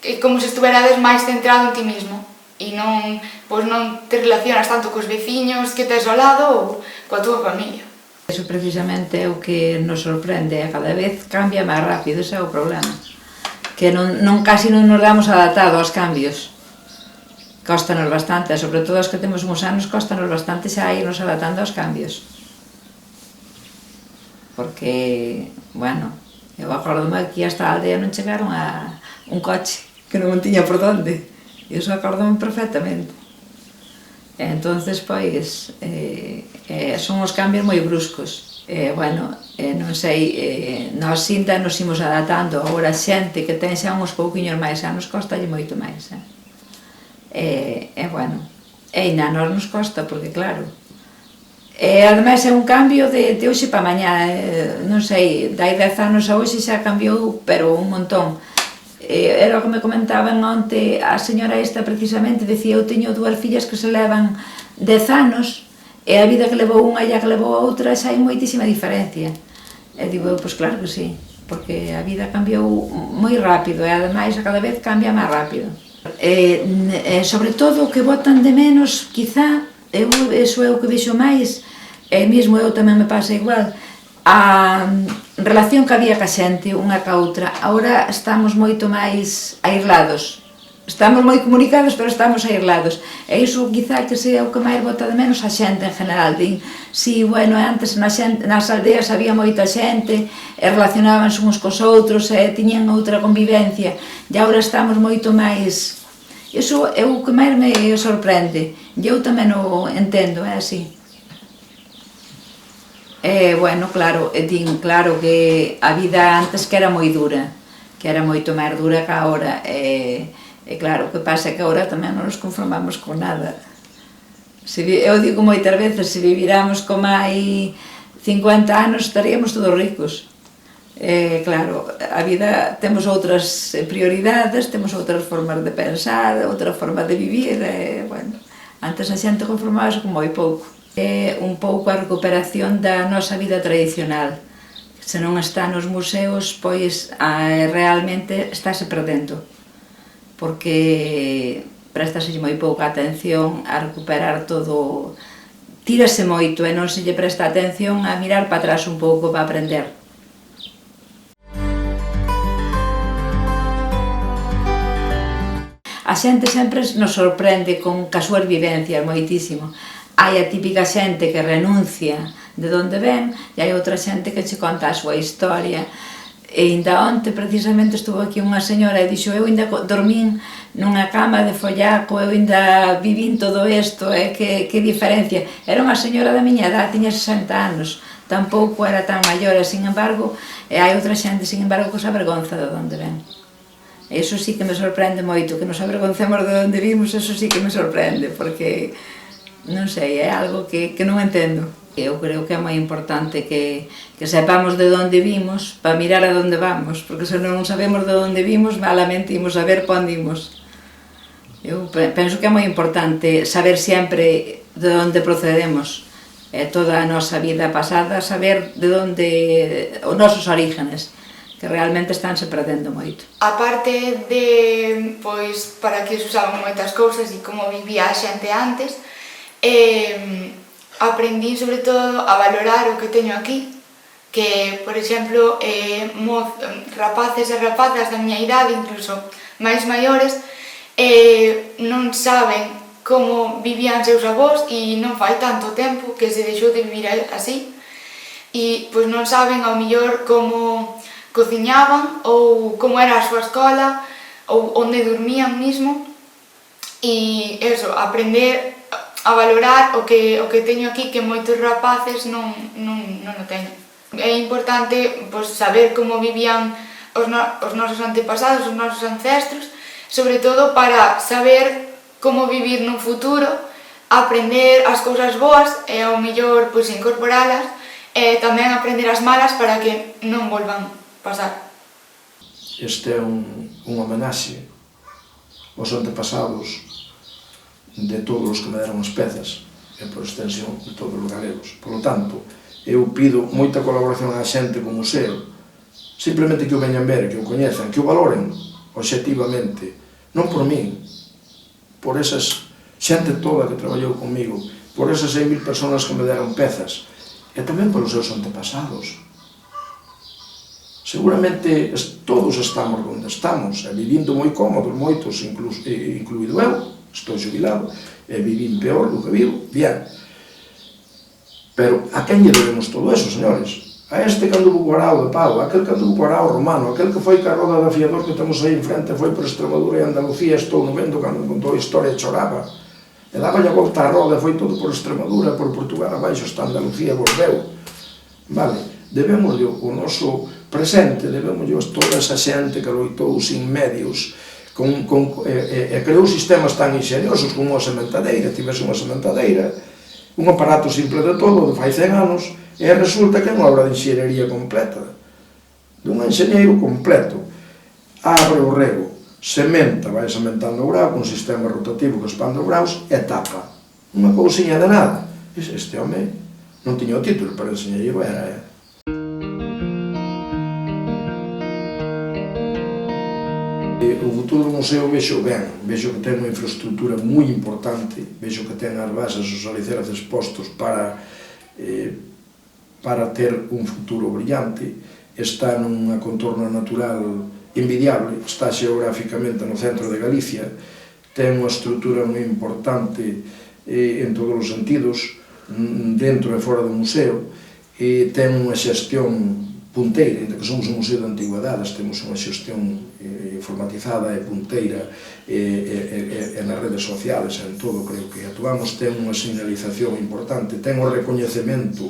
é como se estuverades máis centrado en ti mismo e non te relacionas tanto cos veciños que tes ao lado ou coa túa familia. Eso precisamente é o que nos sorprende, cada vez cambia máis rápido, ese é o problema. Que casi non nos damos adaptado aos cambios. Cóstanos bastante, sobre todo os que temos uns anos, cóstanos bastante xa irnos adaptando aos cambios. Porque, bueno, eu acordome aquí hasta a aldea non chegaron a un coche, que non tiña por onde. E iso acordome perfectamente. Entonces, pois, son os cambios moi bruscos. Bueno, non sei, nós sinta nos imos adaptando. Agora, xente que ten xa uns pouquiños máis anos, costalle moito máis. Bueno, e ainda a nós nos costa, porque claro, ademais é un cambio de hoxe para mañá, non sei, dai 10 anos a hoxe xa cambiou, pero un montón. Era o que me comentaban onte a señora esta precisamente, decía, eu teño dúas fillas que se levan 10 anos e a vida que levou unha e a que levou a outra xa hai moitísima diferencia. E digo, pois claro que sí, porque a vida cambiou moi rápido e ademais a cada vez cambia máis rápido. Sobre todo o que botan de menos, quizá, eso é o que vexo máis, e mesmo eu tamén me pasa igual, a relación que había ca xente unha ca outra. Agora estamos moito máis aislados, estamos moi comunicados pero estamos aislados, e iso quizá que sea o que máis bota de menos a xente en general. Din, si, bueno, antes nas aldeas había moita xente e relacionábanse uns cos outros e tiñan outra convivencia, e agora estamos moito máis. Iso é o que máis me sorprende, e eu tamén o entendo, é así. Bueno, claro, din, claro que a vida antes que era moi dura, que era moito máis dura que agora, e claro, o que pasa é que agora tamén non nos conformamos con nada. Eu digo moitas veces, se viviramos como hai 50 anos estaríamos todos ricos. Claro, a vida, temos outras prioridades, temos outras formas de pensar, outra forma de vivir, bueno, antes a xente conformábase con moi pouco. Un pouco a recuperación da nosa vida tradicional. Se non está nos museos, pois realmente estáse perdendo, porque préstase moi pouca atención a recuperar todo, tírase moito e non se lle presta atención a mirar para atrás un pouco para aprender. a xente sempre nos sorprende con súas vivencias moitísimo. Hai a típica xente que renuncia de onde ven e hai outra xente que che conta a súa historia. E ainda onte, precisamente, estuvo aquí unha señora e dixo: eu ainda dormín nunha cama de follaco, eu ainda vivín todo isto, que diferencia. Era unha señora da miña edad, tiña 60 anos, tampouco era tan maior, e, sin embargo, hai outra xente, sin embargo, que se avergonza de onde ven. Eso sí que me sorprende moito, que nos avergoncemos de onde vimos, eso sí que me sorprende, porque, non sei, é algo que non entendo. Eu creo que é moi importante que sepamos de onde vimos para mirar a onde vamos, porque se non sabemos de onde vimos, malamente imos saber pa onde imos. Eu penso que é moi importante saber sempre de onde procedemos, toda a nosa vida pasada, saber de onde os nosos orígenes, que realmente estánse perdendo moito. A parte de, pois, para que se usaban moitas cousas e como vivía a xente antes, aprendí sobre todo a valorar o que teño aquí, que, por exemplo, rapaces e rapazas da miña idade, incluso máis maiores, non saben como vivían seus avós e non fai tanto tempo que se deixou de vivir así, e pois non saben ao mellor como cociñaban ou como era a súa escola ou onde dormían mismo, e eso, aprender a valorar o que teño aquí, que moitos rapaces non o teñen. É importante pois, saber como vivían os nosos antepasados, os nosos ancestros, sobre todo para saber como vivir nun futuro, aprender as cousas boas e ao mellor pois, incorporalas, e tamén aprender as malas para que non volvan pasar. Este é un homenaxe aos antepasados de todos os que me deron as pezas e por extensión de todos os galegos. Por lo tanto, eu pido moita colaboración á xente co museo, simplemente que o veñan ver, que o coñezan, que o valoren obxectivamente, non por min, por esas xente toda que traballou comigo, por esas 6.000 personas que me deron pezas, e tamén polos seus antepasados. Seguramente todos estamos onde estamos, e vivindo moi cómodos, moitos, incluído eu, estou xubilado, e vivín peor do que vivo, bien. Pero a quen lle debemos todo eso, señores? A este que anduvo co arao de pau, aquel que anduvo co arao romano, aquel que foi ca roda de afiador que temos aí enfrente, foi por Extremadura e Andalucía, estou no vendo cando contou a historia e choraba. E daba a volta a roda, foi todo por Extremadura, por Portugal abaixo, hasta Andalucía, volveu. Vale, debemos o noso presente, debemos toda esa xente que loitou sin medios, e creou sistemas tan ingeniosos como unha sementadeira, tivese unha sementadeira, un aparato simple de todo, de fai 100 anos, e resulta que é unha obra de enxeñería completa, dun enxeñeiro completo. Abre o rego, sementa, vai sementando o grau, con sistema rotativo que expande os graus, e tapa. Unha cousiña de nada. Este home non tiña o título, pero enxeñeiro era, O futuro do museo vexo ben, vexo que ten unha infraestructura moi importante, vexo que ten as bases, os alicerces postos para ter un futuro brillante, está nunha contorna natural envidiable, está xeográficamente no centro de Galicia, ten unha estructura moi importante en todos os sentidos, dentro e fora do museo, e ten unha xestión punteira, ainda que somos un museo de antigüedades, temos unha xestión informatizada e punteira e nas redes sociales, en todo creo que actuamos, ten unha señalización importante, ten o recoñecemento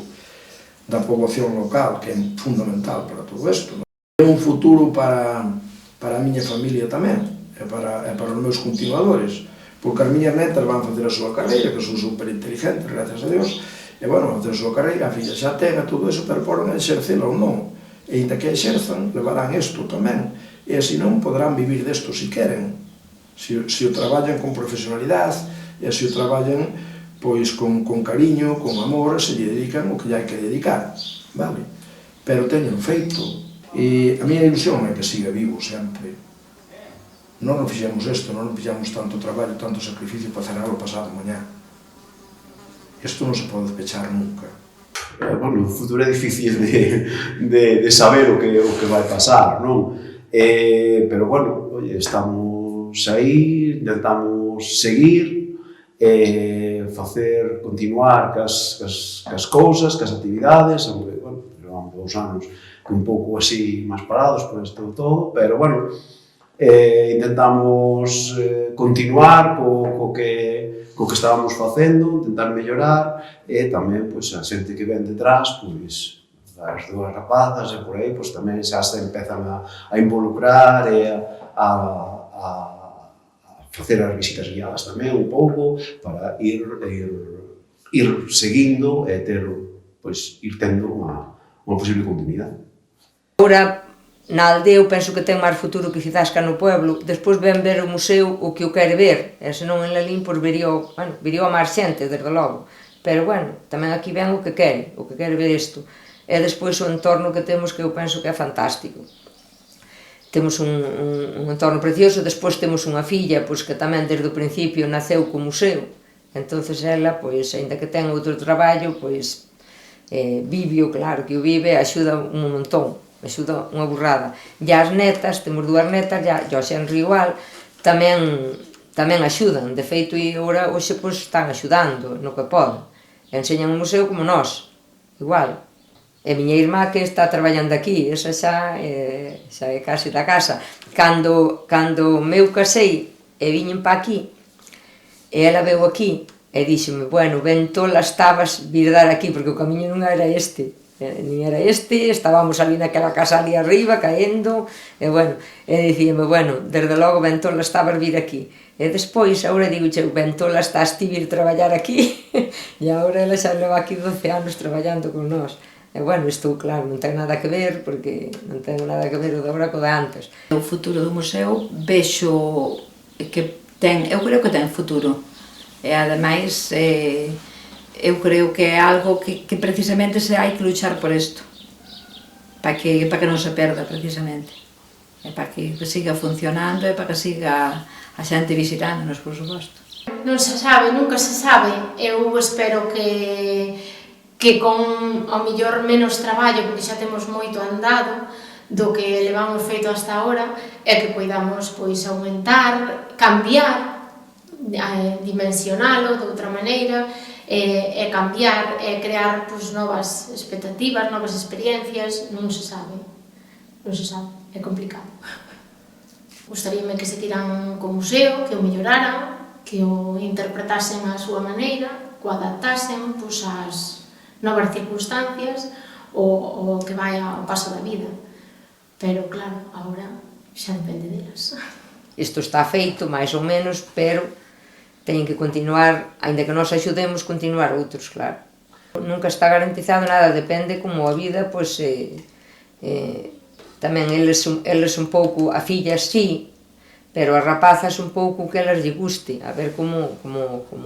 da poboación local, que é fundamental para todo isto. É un futuro para a miña familia tamén, e para os meus continuadores, porque as miñas netas van facer a súa carreira, que son superinteligentes, gracias a Dios, e, bueno, van facer a súa carreira, a filla xa ten a todo eso, pero poden exercela ou non. E, ainda que exerzan, levarán isto tamén, e así non poderán vivir desto se queren. Se o traballan con profesionalidade, e se o traballan pois con cariño, con amor, se lle dedican o que lle hai que dedicar, vale? Pero teñen feito, e a miña ilusión é que siga vivo sempre. Non fixemos isto, non fixemos tanto traballo, tanto sacrificio para cerrar o pasado mañá. Isto non se pode pechar nunca. Bueno, o futuro é difícil de saber o que vai pasar, non? Pero, bueno, estamos intentamos sair, intentamos seguir, continuar cas cousas, cas actividades, aunque, bueno, levamos 2 anos un pouco así máis parados por isto todo, pero, bueno, intentamos continuar co que estábamos facendo, intentar mellorar, e tamén, pois, a xente que ven detrás, pois, as 2 rapazas e por aí, pois, tamén xa se empezan a involucrar e a facer as visitas guiadas tamén un pouco para ir seguindo e ir tendo unha posible continuidade. Agora, na aldea eu penso que ten máis futuro que quizás que no pueblo. Despois ven ver o museo o que o quere ver, e senón en Lalín, pois vería a máis xente, desde logo. Pero, bueno, tamén aquí ven o que quere ver isto. E despois o entorno que temos, que eu penso que é fantástico. Temos un entorno precioso, despois temos unha filla pois, que tamén desde o principio naceu co museo, entonces ela, pois, aínda que ten outro traballo, pois, vive, claro que o vive, axuda un montón, axuda unha burrada. E as netas, temos 2 netas, e o xenro igual, tamén axudan, de feito, e agora hoxe pois, están axudando no que poden, enseñan o museo como nós, igual. E miña irmá que está traballando aquí, esa xa é casi da casa. Cando meu casei e viñen pa aquí, e ela veu aquí, e díxome, bueno, ben tola estabas vir dar aquí, porque o camiño non era este, nin era este, estábamos ali naquela casa ali arriba, caendo, e bueno, e dicíame, bueno, desde logo ben tola estabas vir aquí. E despois, agora digo, ben tola estás ti vir traballar aquí, e agora ela xa leva aquí 12 anos traballando con nós. E, bueno, isto, claro, non ten nada que ver, porque non ten nada que ver o de agora co de antes. O futuro do museo vexo que eu creo que ten futuro. E, ademais, eu creo que é algo que precisamente se hai que luchar por isto, para que non se perda, precisamente. E para que siga funcionando e para que siga a xente visitándonos, por suposto. Non se sabe, nunca se sabe. Eu espero que con ao mellor menos traballo, porque xa temos moito andado do que levamos feito hasta agora, e que poidamos pois aumentar, cambiar, dimensionalo de outra maneira, e cambiar, e crear pois novas expectativas, novas experiencias, non se sabe, é complicado. Gustaríame que se tiran co museo, que o melloraran, que o interpretasen á súa maneira, que o adaptasen pois ás novas circunstancias o que vai ao paso da vida. Pero, claro, agora xa depende delas. Isto está feito, máis ou menos, pero teñen que continuar, aínda que nós axudemos, continuar outros, claro. Nunca está garantizado nada, depende como a vida, pois, tamén eles un pouco, a filla sí, pero as rapazas un pouco que elas lle guste, a ver como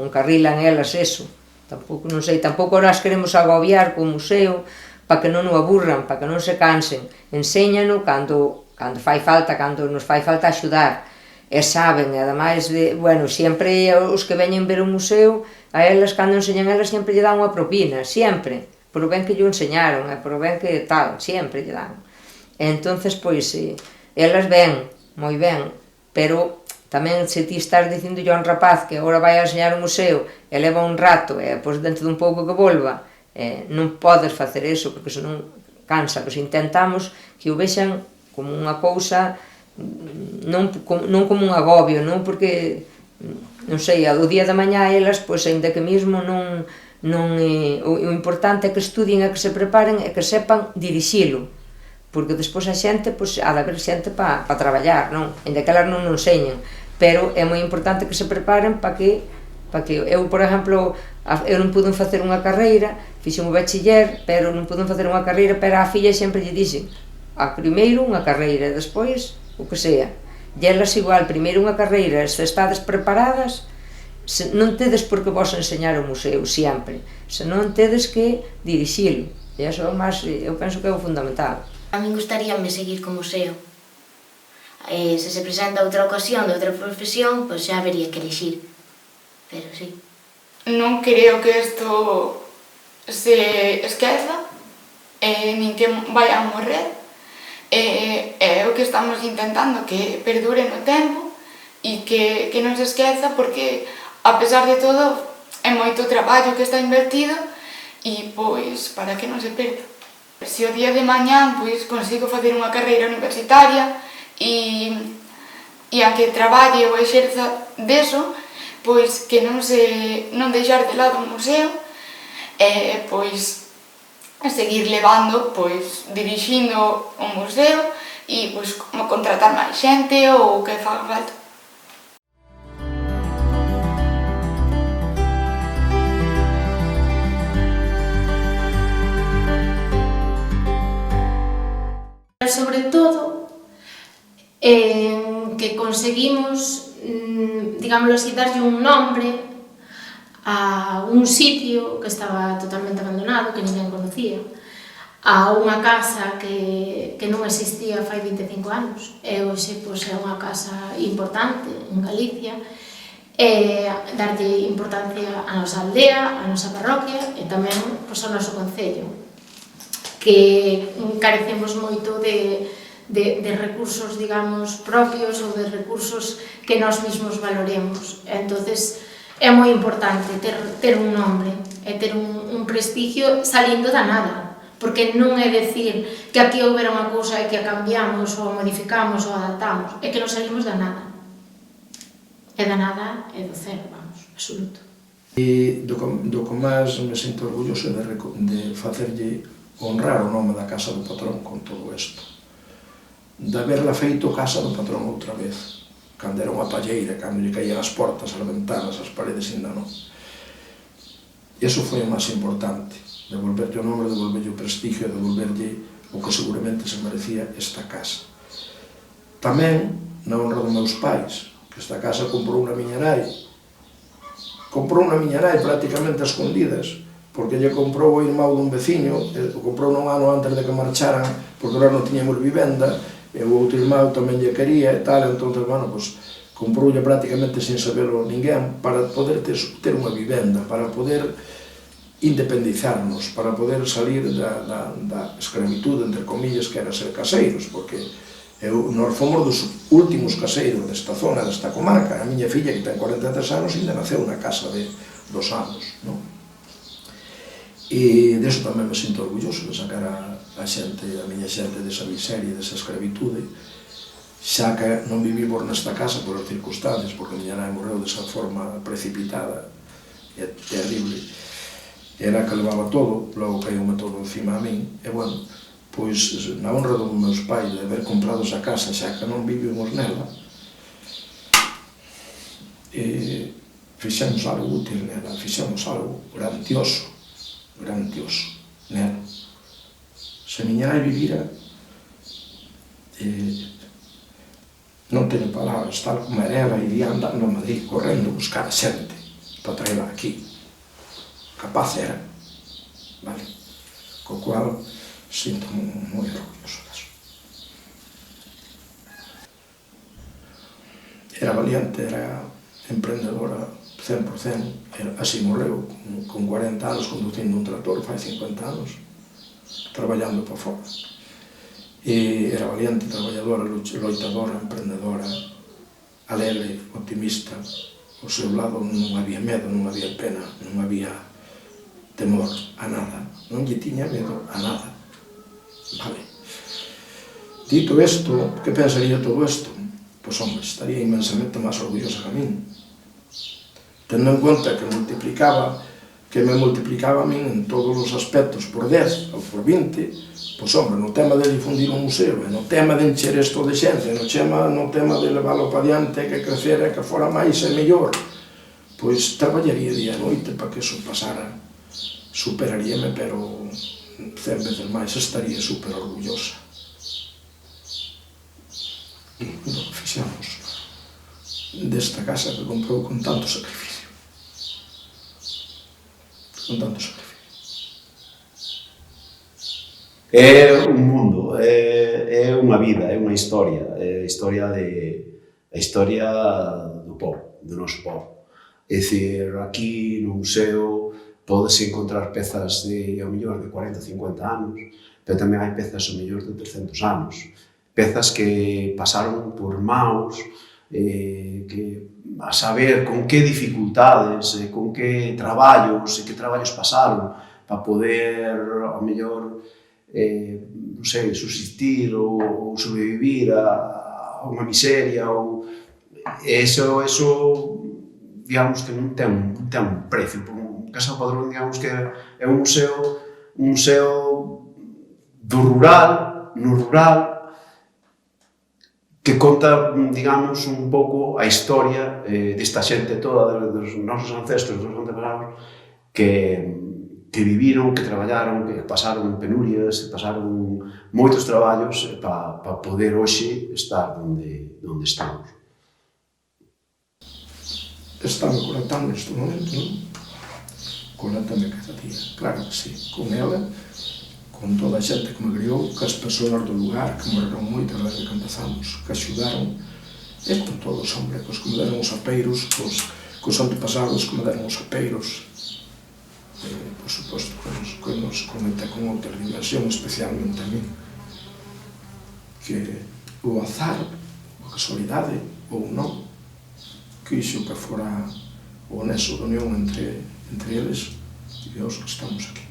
encarrilan elas eso. Tampouco, non sei, tampouco as queremos agobiar co museo para que non o aburran, para que non se cansen. Enséñano cando fai falta, cando nos fai falta axudar. E saben, e ademais, bueno, sempre os que veñen ver o museo, a elas, cando enseñan elas, sempre lle dan unha propina, sempre. Por o ben que lle enseñaron, e por o ben que tal, sempre lle dan. E entonces, pois, elas ven, moi ben, pero tamén se ti estás dicindo a un rapaz que agora vai a enseñar o museo e leva un rato e pois dentro dun pouco que volva, non podes facer eso porque senón cansa, pois intentamos que o vexan como unha cousa, non como un agobio, non porque, non sei, o día da mañá elas, pois aínda que mesmo o importante é que estudien e que se preparen e que sepan dirixilo, porque despois a xente, pois ha de haber xente para traballar, non? Aínda que elas non nos enseñen, pero é moi importante que se preparen para que eu, por exemplo, eu non pude facer unha carreira, fixen o bachiller, pero non pude facer unha carreira, pero a filla sempre lle dixen, a primeiro unha carreira, e despois o que sea. E elas igual, primeiro unha carreira, se estades preparadas, non tedes por que vos enseñar o museo, sempre, senón tedes que dirixilo, e iso eu penso que é o fundamental. A min gustaríame seguir co museo. Se se presenta outra ocasión de outra profesión, pois xa habería que elixir. Pero sí. Non creo que isto se esqueza, nin que vaya a morrer. É o que estamos intentando, que perdure no tempo, e que non se esqueza, porque a pesar de todo é moito traballo que está invertido e pois para que non se perda. Se o día de mañán pois consigo facer unha carreira universitaria e a que traballe ou exerza deso, pois que non deixar de lado o museo e pois seguir levando, pois dirixindo o museo e pois contratar máis xente ou o que faga falta. Sobre todo, que conseguimos, digámoslo así, darlle un nombre a un sitio que estaba totalmente abandonado, que ninguén conocía, a unha casa que non existía fai 25 anos, e hoxe pois, é unha casa importante en Galicia, e darlle importancia á nosa aldea, á nosa parroquia e tamén pois, ao noso concello, que carecemos moito de recursos, digamos, propios ou de recursos que nós mesmos valoremos. Entonces, é moi importante ter un nombre e ter un prestigio salindo da nada, porque non é decir que aquí houbera unha cousa e que a cambiamos ou a modificamos ou a adaptamos, é que non salimos da nada. E da nada é do cero, vamos, absoluto. E do que máis me sinto orgulloso de facerlle honrar o nome da Casa do Patrón con todo isto. De haberla feito Casa do Patrón outra vez, cando era unha palleira, cando lle caían as portas, as ventanas, as paredes ainda non. Iso foi o máis importante, devolverlle o nome, devolverlle o prestigio, devolverlle o que seguramente se merecía esta casa. Tamén, na honra dos meus pais, que esta casa comprou unha miña nai prácticamente a escondidas, porque lle comprou o irmão dun veciño, comprou un ano antes de que marcharan, porque nós non tiñamos vivenda, e o outro irmão tamén lle quería e tal, entón, bueno, pues, comproulle prácticamente sin saberlo ninguén para poder ter unha vivenda, para poder independizarnos, para poder salir da escravitude, entre comillas, que era ser caseiros, porque nós fomos dos últimos caseiros desta zona, desta comarca. A miña filla, que ten 43 anos, ainda naceu na casa de 2 anos, non? E deso tamén me sinto orgulloso de sacar a miña xente desa miseria, desa escravitude, xa que non vivimos nesta casa por as circunstancias, porque a miña nai morreu desa forma precipitada e terrible. Era que levaba todo, logo caíume todo encima a min, e bueno, pois na honra dos meus pais de haber comprado esa casa, xa que non vivimos nela, fixemos algo útil nela, fixemos algo grandioso nela. Se a miña nai vivira, non teño palabras, tal como era ela, iría andando a Madrid, correndo, buscar a xente para traerla aquí. Capaz era, vale? Co cual, sinto moi orgulloso disso. Era valiente, era emprendedora 100%, así morreu, con 40 anos, conducindo un tractor, fai 50 anos, traballando para fora. E era valiente, traballadora, loitadora, emprendedora, alegre, optimista. Ao seu lado non había medo, non había pena, non había temor a nada. Non lle tiña medo a nada. Vale. Dito isto, que pensaría todo isto? Pois, hombre, estaría inmensamente máis orgullosa que a min. Tendo en conta que me multiplicaba a min en todos os aspectos por 10 ou por 20, pois, hombre, no tema de difundir un museo, no tema de encher isto de xente, no tema de leválo para diante, que crecera, que fora máis e mellor, pois traballaría día e noite para que eso pasara. Superaríame, pero 100 veces máis estaría super orgullosa. E lo que fixamos desta casa que comprou con tanto sacrificio. Con tanto sacrificio. É un mundo, é unha vida, é unha historia, é a historia do povo, do noso povo. É dicir, aquí no museo podes encontrar pezas de, ao mellor, de 40, 50 anos, pero tamén hai pezas, ao mellor, de 300 anos. Pezas que pasaron por maus a saber con que dificultades, con que traballos pasaron para poder, ao mellor, non sei, subsistir ou sobrevivir a unha miseria, ou eso, digamos que non ten un precio. Casa do Padrón, digamos que é un museo do rural, no rural, que conta, digamos, un pouco a historia desta xente toda, dos nosos ancestros, dos antepasados, que viviron, que traballaron, que pasaron penurias, que pasaron moitos traballos para poder hoxe estar onde estamos. Estame conectando neste momento, non? Conéctame cada día, claro que sí, con ela, con toda a xente que me criou, as persoas do lugar que morreron moitas desde que empezamos, que axudaron, e con todos, hombre, cos que me deron os apeiros, cos antepasados que me deron os apeiros, por suposto, que nos conecta con outra dimensión, especialmente a mí, que o azar, a casualidade, ou non, que iso que fora o nexo de unión entre eles e os que estamos aquí.